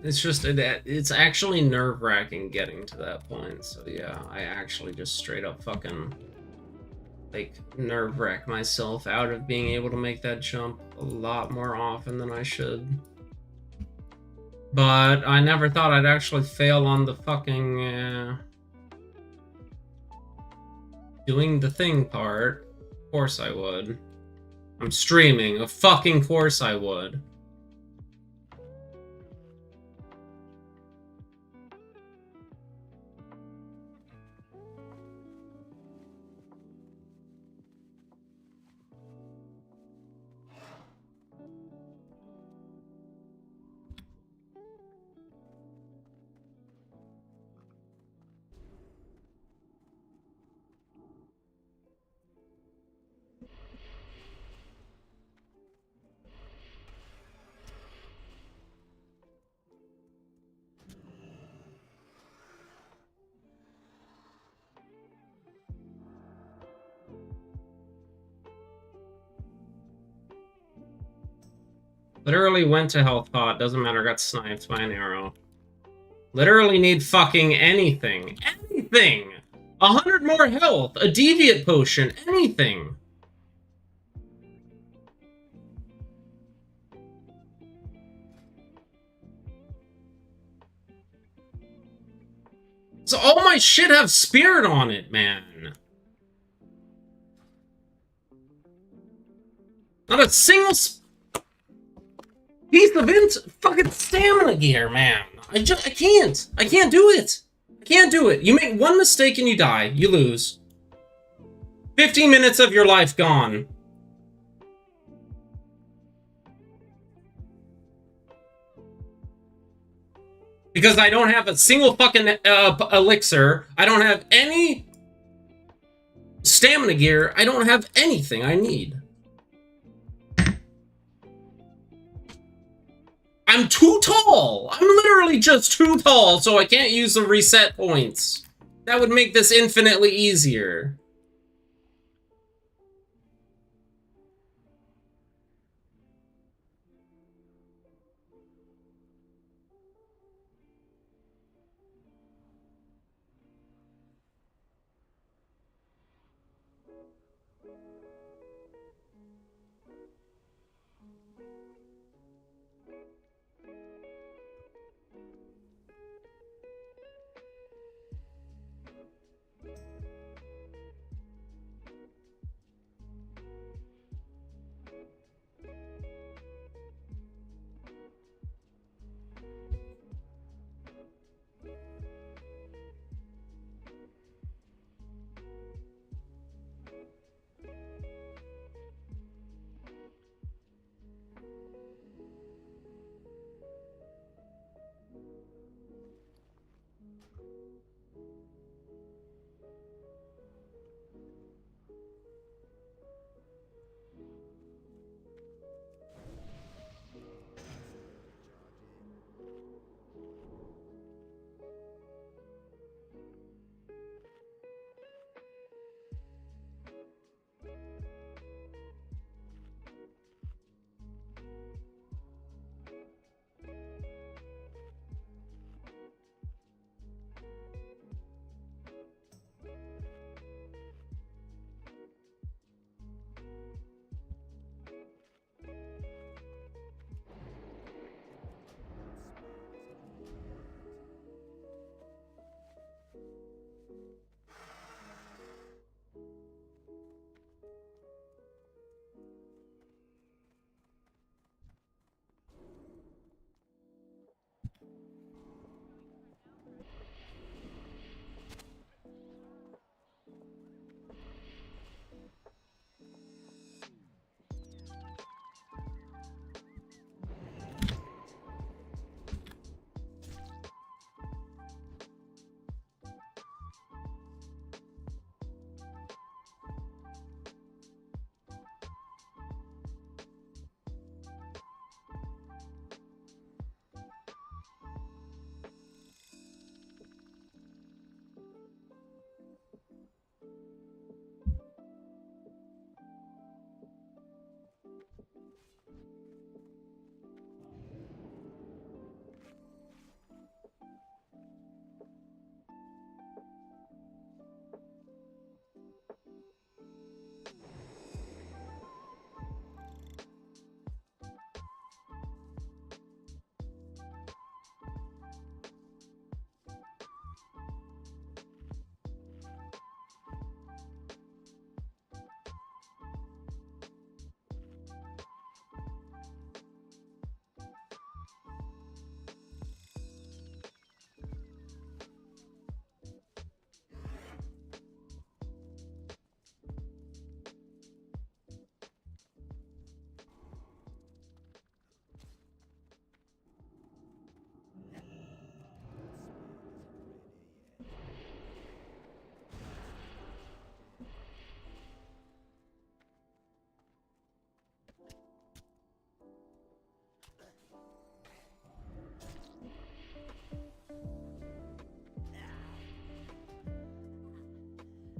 It's just, it's actually nerve-wracking getting to that point. So yeah, I actually just straight up fucking, like, nerve-wrack myself out of being able to make that jump a lot more often than I should. But I never thought I'd actually fail on the fucking, doing the thing part. Of course I would. I'm streaming. Of fucking course I would. Literally went to health pot, doesn't matter, got sniped by an arrow. Literally need fucking anything. Anything! 100 more health, a deviate potion, anything! So all my shit have spirit on it, man. Not a single Piece of fucking stamina gear, man. I can't. I can't do it. I can't do it. You make one mistake and you die. You lose. 15 minutes of your life gone. Because I don't have a single fucking elixir. I don't have any stamina gear. I don't have anything I need. I'm too tall. I'm literally just too tall, so I can't use the reset points. That would make this infinitely easier.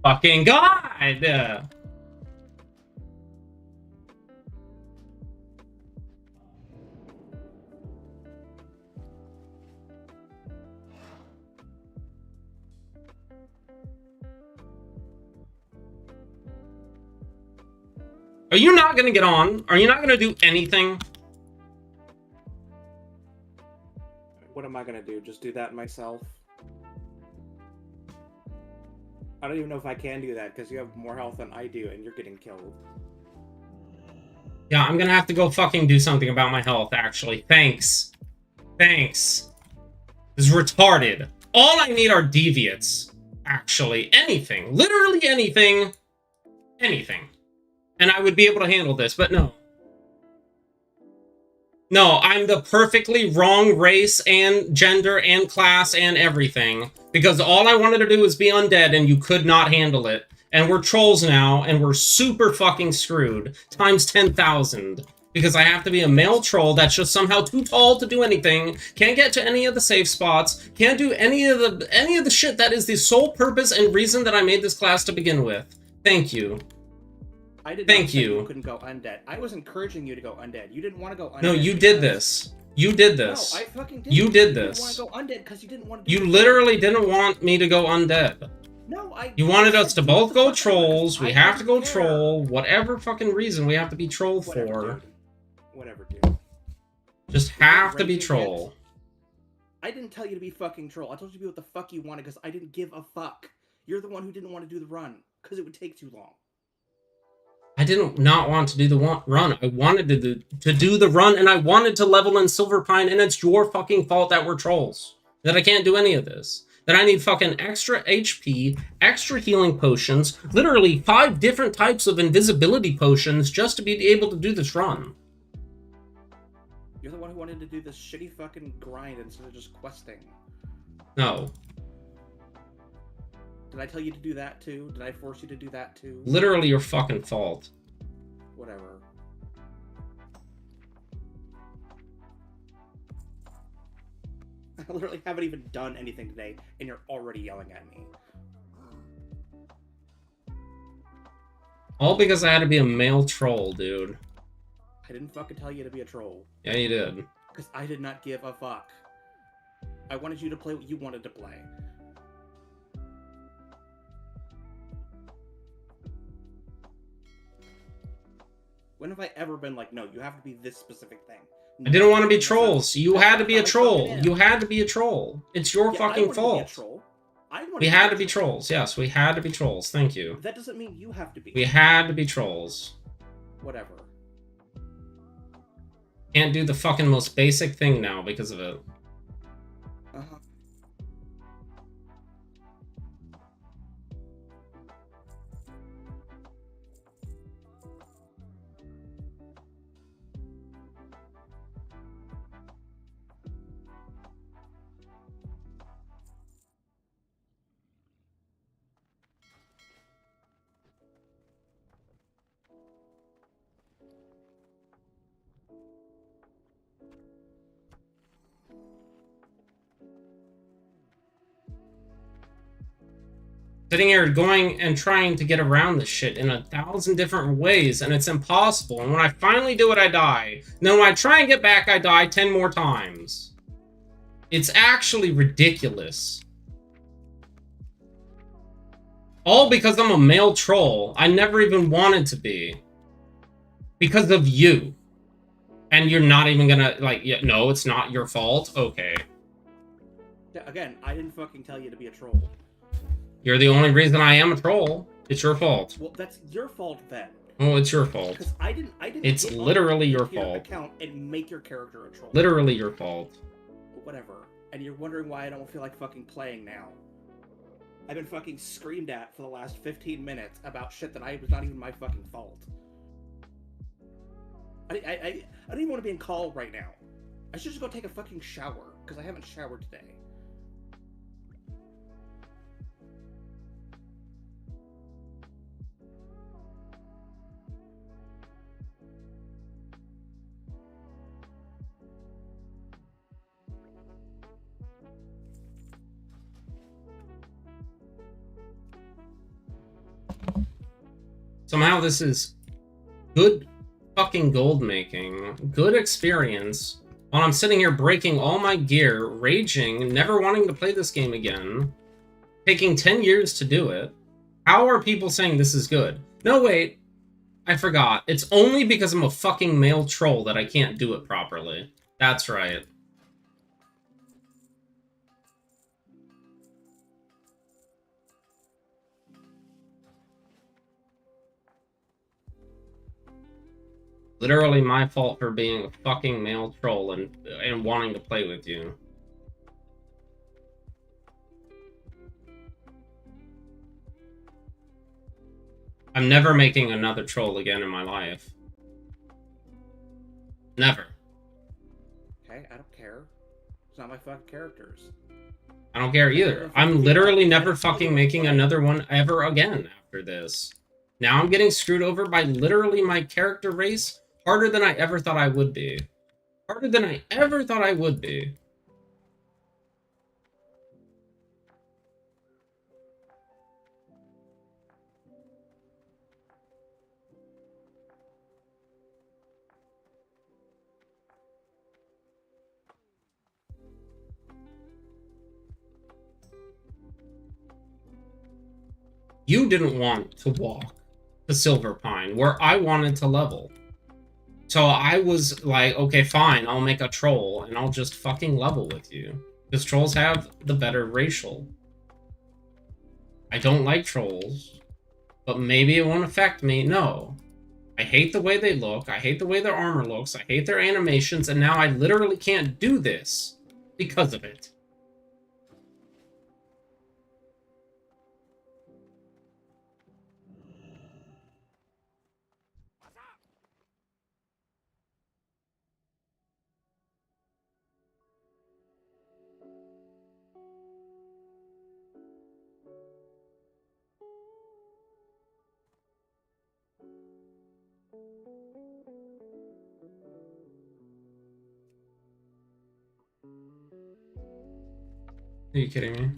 Fucking God! Are you not gonna get on? Are you not gonna do anything? What am I gonna do? Just do that myself? I don't even know if I can do that because you have more health than I do and you're getting killed. Yeah, I'm gonna have to go fucking do something about my health, actually. Thanks. Thanks. This is retarded. All I need are deviates. Actually, anything. Literally anything. Anything. And I would be able to handle this, but no. No, I'm the perfectly wrong race and gender and class and everything. Because all I wanted to do was be undead and you could not handle it. And we're trolls now and we're super fucking screwed. Times 10,000. Because I have to be a male troll that's just somehow too tall to do anything, can't get to any of the safe spots, can't do any of the shit that is the sole purpose and reason that I made this class to begin with. Thank you. I did Thank not say you. you couldn't go undead. I was encouraging you to go undead. You didn't want to go undead. No, you did this. You did this. No, I fucking did. You did You this. didn't want to go undead because you didn't want to do You the literally didn't want me to go undead. No, You wanted us to said, both do go the fuck trolls, I we have to go don't care. troll, whatever fucking reason we have to be troll Whatever, for. dude. Whatever, dude. Just have to be Raging troll. I didn't tell you to be fucking troll. I told you to be what the fuck you wanted because I didn't give a fuck. You're the one who didn't want to do the run because it would take too long. I didn't not want to do the run. I wanted to do the run, and I wanted to level in Silverpine, and it's your fucking fault that we're trolls. That I can't do any of this. That I need fucking extra HP, extra healing potions, literally 5 different types of invisibility potions just to be able to do this run. You're the one who wanted to do this shitty fucking grind instead of just questing. No. Did I tell you to do that too? Did I force you to do that too? Literally your fucking fault. Whatever. I literally haven't even done anything today, and you're already yelling at me. All because I had to be a male troll, dude. I didn't fucking tell you to be a troll. Yeah, you did. Because I did not give a fuck. I wanted you to play what you wanted to play. When have I ever been like, no, you have to be this specific thing? I didn't want to be trolls. You had to be a troll. You had to be a troll. It's your fucking fault. We had to be trolls. Yes, we had to be trolls. Thank you. That doesn't mean you have to be. We had to be trolls. Whatever. Can't do the fucking most basic thing now because of it. Uh-huh. Sitting here going and trying to get around this shit in 1,000 different ways, and it's impossible. And when I finally do it, I die. And then when I try and get back, I die 10 more times. It's actually ridiculous. All because I'm a male troll. I never even wanted to be. Because of you. And you're not even gonna, like, yeah, no, it's not your fault? Okay. Yeah, again, I didn't fucking tell you to be a troll. You're the only reason I am a troll. It's your fault. Well, that's your fault then. Oh, it's your fault. Because I didn't. It's get on literally your your fault. account and make your character a troll. Literally your fault. Whatever. And you're wondering why I don't feel like fucking playing now. I've been fucking screamed at for the last 15 minutes about shit that was not even my fucking fault. I don't even want to be in call right now. I should just go take a fucking shower, because I haven't showered today. Somehow this is good fucking gold making, good experience, while I'm sitting here breaking all my gear, raging, never wanting to play this game again, taking 10 years to do it. How are people saying this is good? No, wait, I forgot. It's only because I'm a fucking male troll that I can't do it properly. That's right. Literally my fault for being a fucking male troll and wanting to play with you. I'm never making another troll again in my life. Never. Okay, I don't care. It's not my fucking characters. I don't care either. I'm literally never fucking making another one ever again after this. Now I'm getting screwed over by literally my character race harder than I ever thought I would be. Harder than I ever thought I would be. You didn't want to walk to Silver Pine, where I wanted to level. So I was like, okay, fine, I'll make a troll, and I'll just fucking level with you. Because trolls have the better racial. I don't like trolls, but maybe it won't affect me. No. I hate the way they look, I hate the way their armor looks, I hate their animations, and now I literally can't do this because of it. Are you kidding me?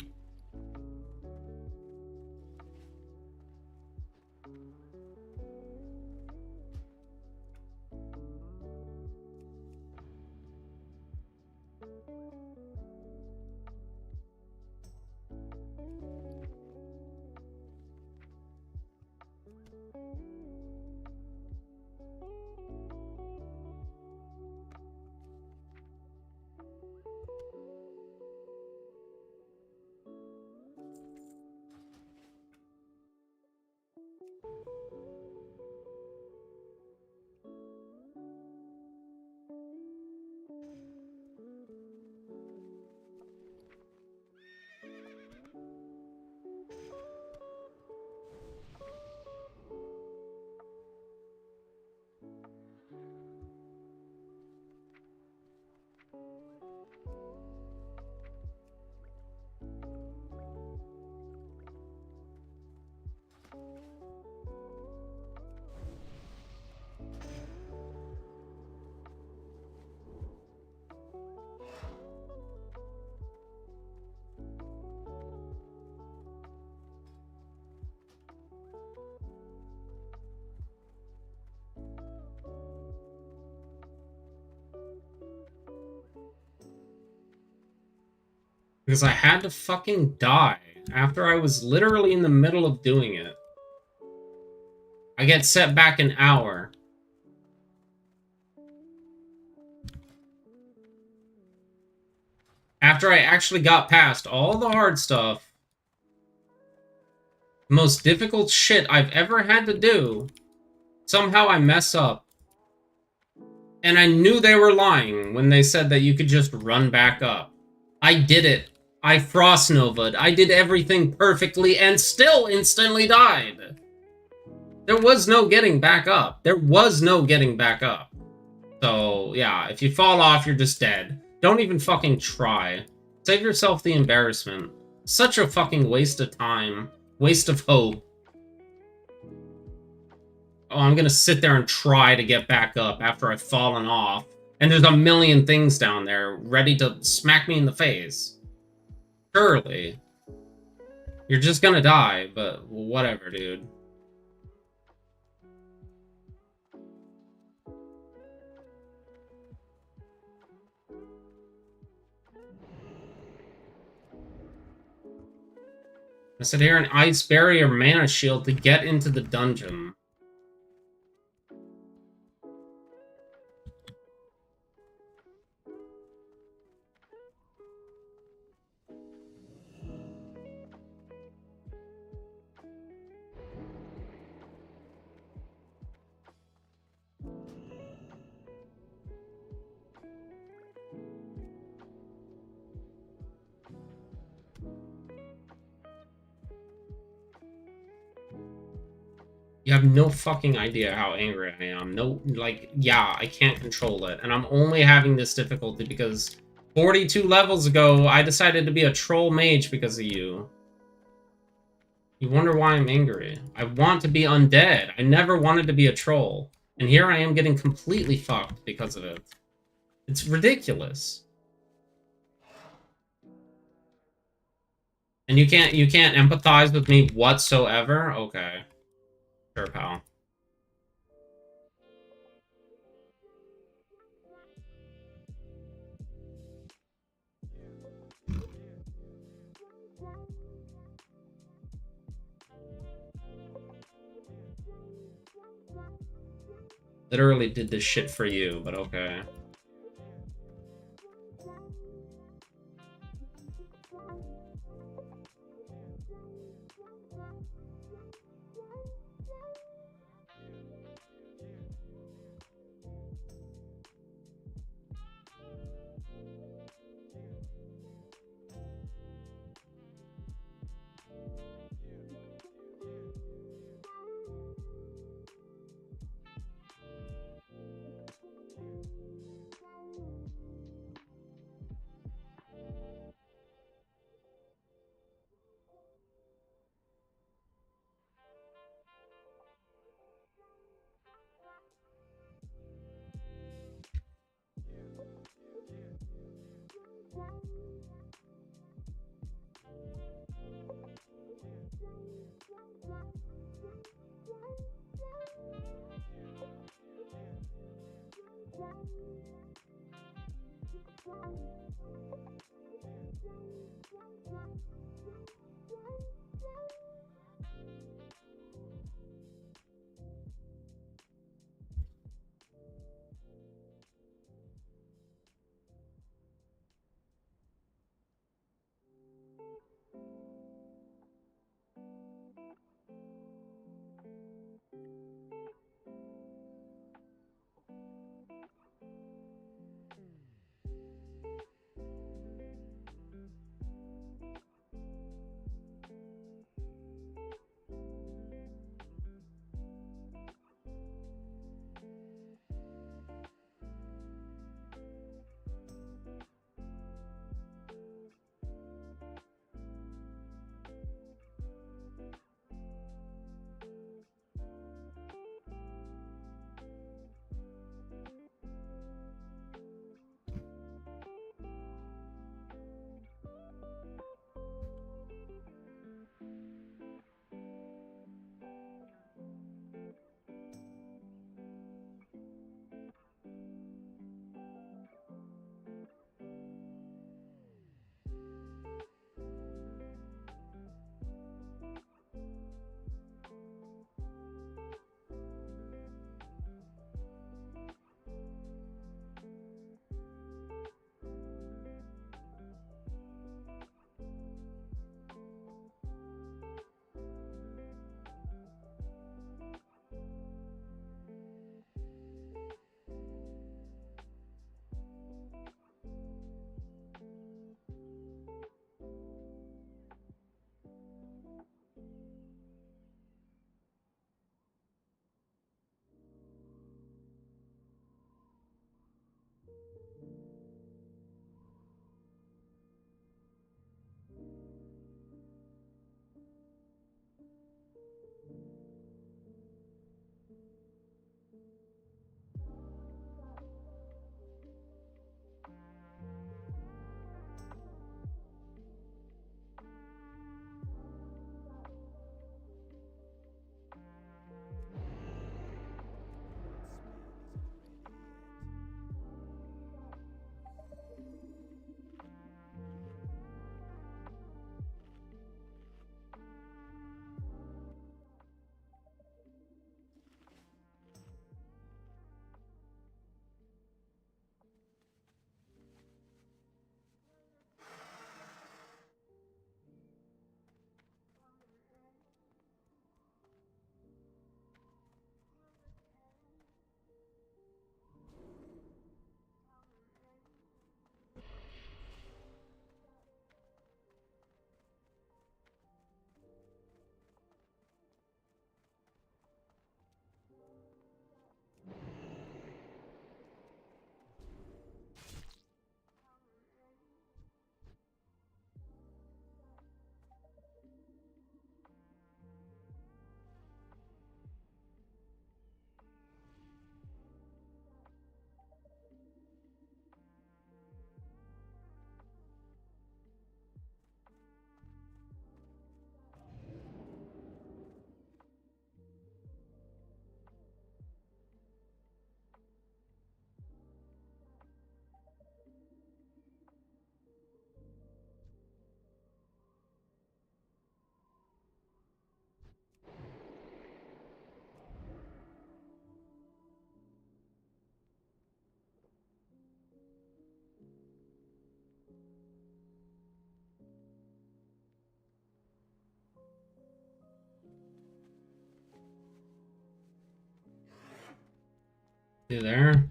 Because I had to fucking die after I was literally in the middle of doing it. I get set back an hour. After I actually got past all the hard stuff, most difficult shit I've ever had to do, somehow I mess up. And I knew they were lying when they said that you could just run back up. I did it. I frost nova'd. I did everything perfectly and still instantly died. There was no getting back up. There was no getting back up. So, yeah, if you fall off, you're just dead. Don't even fucking try. Save yourself the embarrassment. Such a fucking waste of time. Waste of hope. Oh, I'm gonna sit there and try to get back up after I've fallen off. And there's a million things down there ready to smack me in the face. Surely. You're just gonna die, but whatever, dude. I sit here an ice barrier mana shield to get into the dungeon. You have no fucking idea how angry I am. No, like, yeah, I can't control it. And I'm only having this difficulty because 42 levels ago, I decided to be a troll mage because of you. You wonder why I'm angry. I want to be undead. I never wanted to be a troll. And here I am getting completely fucked because of it. It's ridiculous. And you can't empathize with me whatsoever? Okay. Sure, pal. Literally did this shit for you, but okay. You there?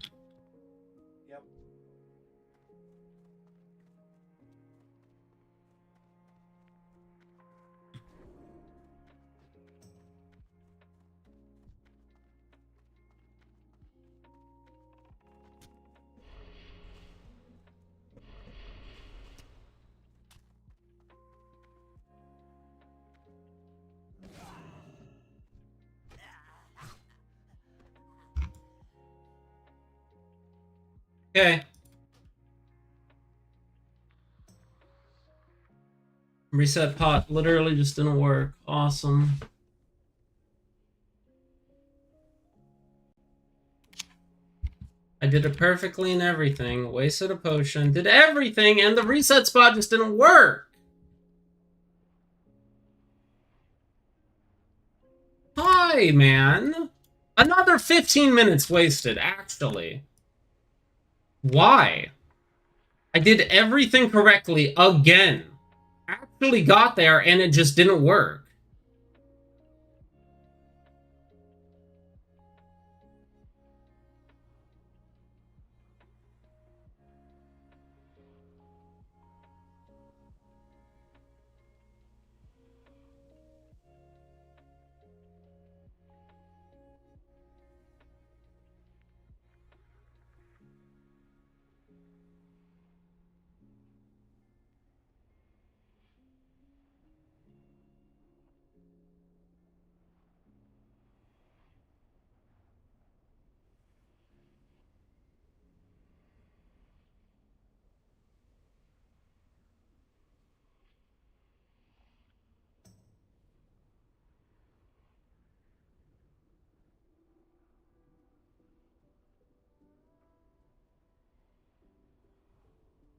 Yep. Okay. Reset pot literally just didn't work. Awesome. I did it perfectly and everything. Wasted a potion. Did everything and the reset spot just didn't work. Hi, man. Another 15 minutes wasted, actually. Why? I did everything correctly again. Actually got there and it just didn't work.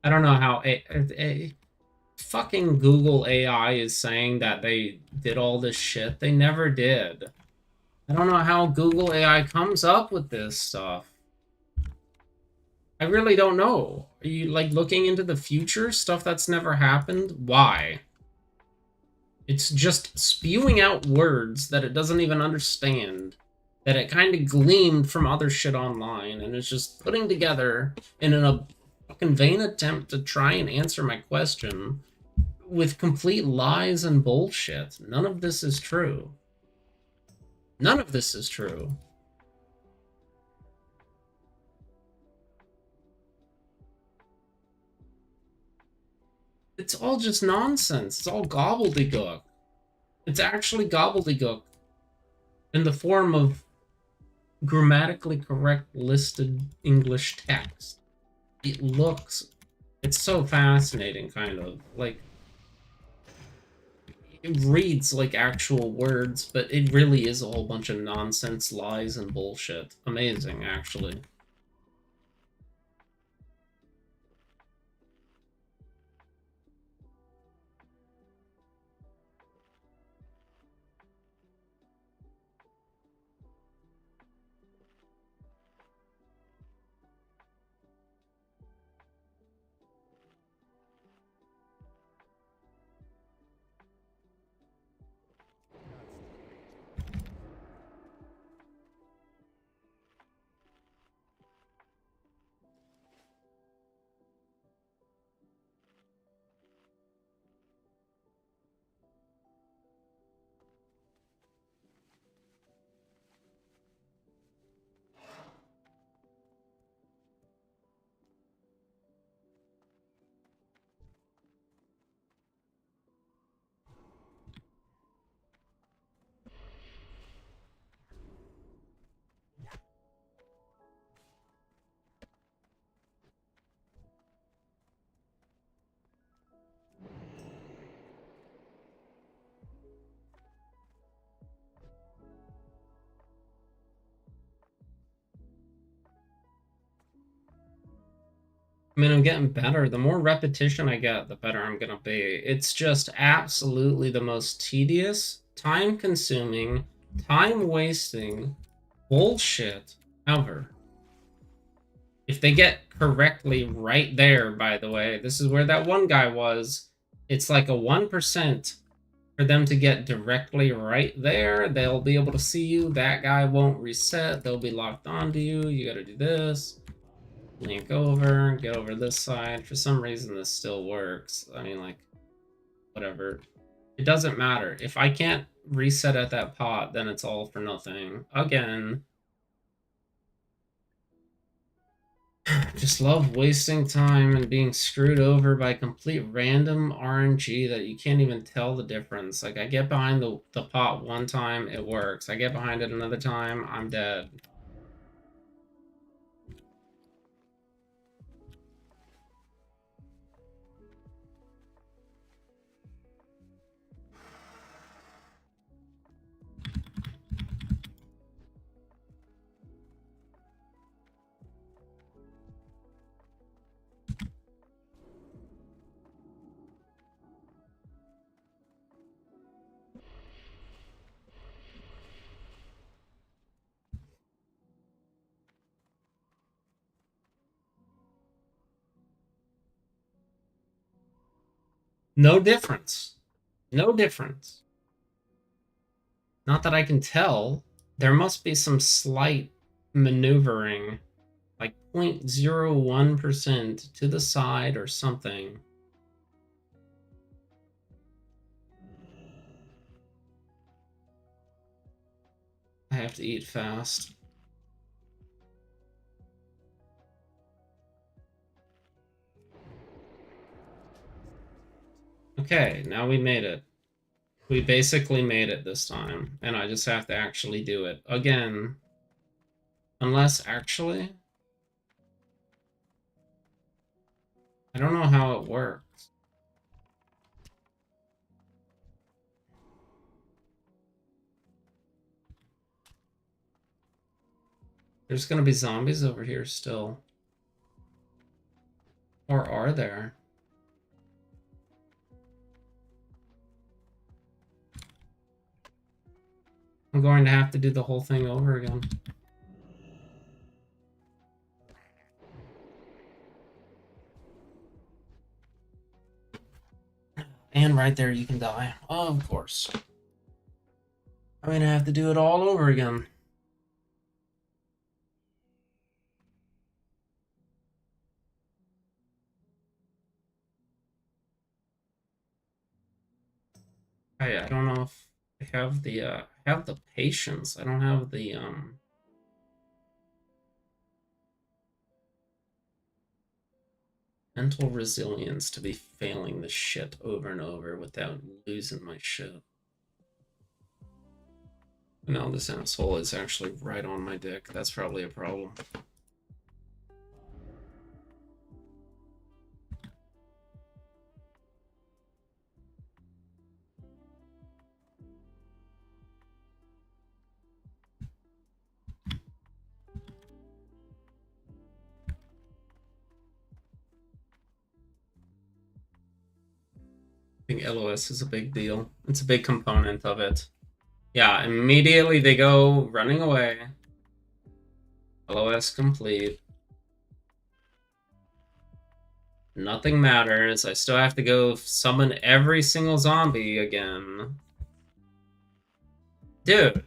I don't know how fucking Google AI is saying that they did all this shit. They never did. I don't know how Google AI comes up with this stuff. I really don't know. Are you like looking into the future? Stuff that's never happened? Why? It's just spewing out words that it doesn't even understand. That it kind of gleamed from other shit online. And it's just putting together in a fucking vain attempt to try and answer my question with complete lies and bullshit. None of this is true. None of this is true. It's all just nonsense. It's all gobbledygook. It's actually gobbledygook in the form of grammatically correct listed English text. It's so fascinating, kind of. Like, it reads like actual words, but it really is a whole bunch of nonsense, lies, and bullshit. Amazing, actually. I mean, I'm getting better. The more repetition I get, the better I'm gonna be. It's just absolutely the most tedious, time-consuming, time-wasting bullshit ever. If they get correctly right there, by the way, this is where that one guy was. It's like a 1% for them to get directly right there. They'll be able to see you. That guy won't reset. They'll be locked onto you. You got to do this. Link over, get over this side. For some reason, this still works. I mean, like, whatever. It doesn't matter. If I can't reset at that pot, then it's all for nothing. Again. Just love wasting time and being screwed over by complete random RNG that you can't even tell the difference. Like, I get behind the pot one time, it works. I get behind it another time, I'm dead. No difference. No difference. Not that I can tell. There must be some slight maneuvering, like 0.01% to the side or something. I have to eat fast. Okay, now we made it. We basically made it this time, and I just have to actually do it again. Unless, actually, I don't know how it works. There's gonna be zombies over here still. Or are there? I'm going to have to do the whole thing over again. And right there you can die. Of course. I'm gonna have to do it all over again. I don't know if I have the patience. I don't have the mental resilience to be failing this shit over and over without losing my shit. Now this asshole is actually right on my dick. That's probably a problem. I think LOS is a big deal. It's a big component of it. Yeah, immediately they go running away. LOS complete. Nothing matters. I still have to go summon every single zombie again. Dude.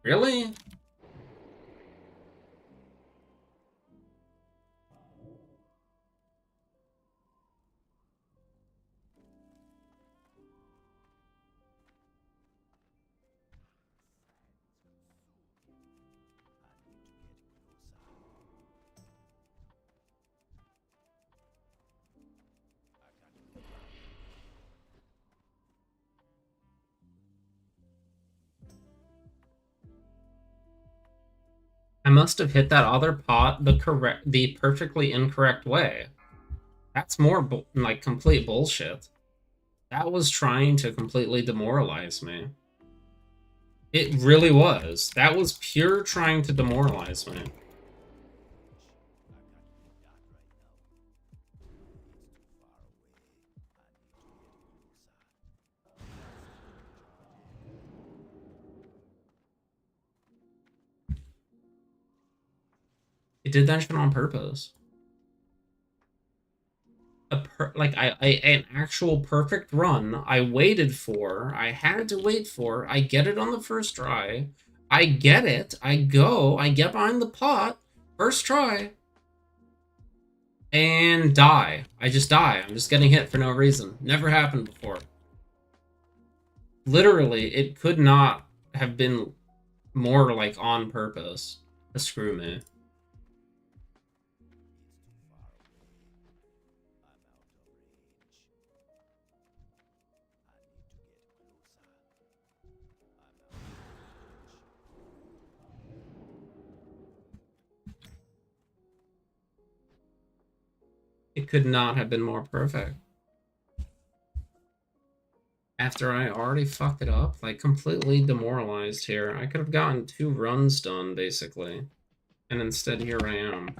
Really? I must have hit that other pot the perfectly incorrect way. That's more like complete bullshit. That was trying to completely demoralize me. It really was. That was pure trying to demoralize me. It did that shit on purpose. an actual perfect run. I waited for. I had to wait for. I get it on the first try. I get it. I go. I get behind the pot. First try. And die. I just die. I'm just getting hit for no reason. Never happened before. Literally, it could not have been more like on purpose to screw me. It could not have been more perfect. After I already fucked it up, like completely demoralized here. I could have gotten 2 runs done, basically. And instead, here I am.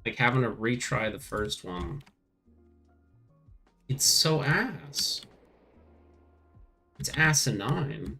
Like, having to retry the first one. It's so ass. It's asinine.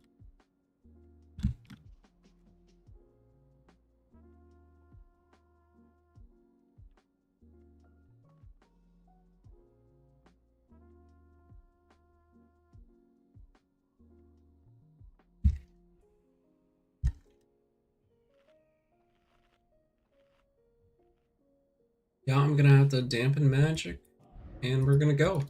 Yeah, I'm gonna have to dampen magic, and we're gonna go.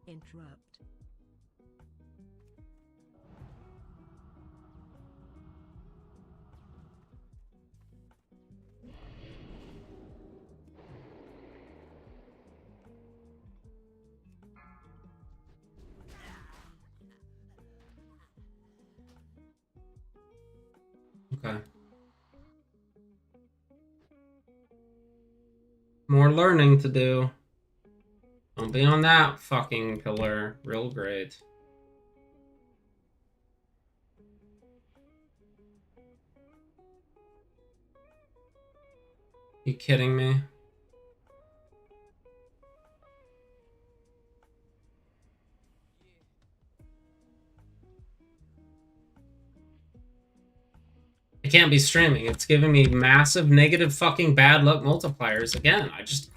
Interrupt. Okay. More learning to do. Don't be on that fucking pillar. Real great. You kidding me? I can't be streaming. It's giving me massive negative fucking bad luck multipliers again. I just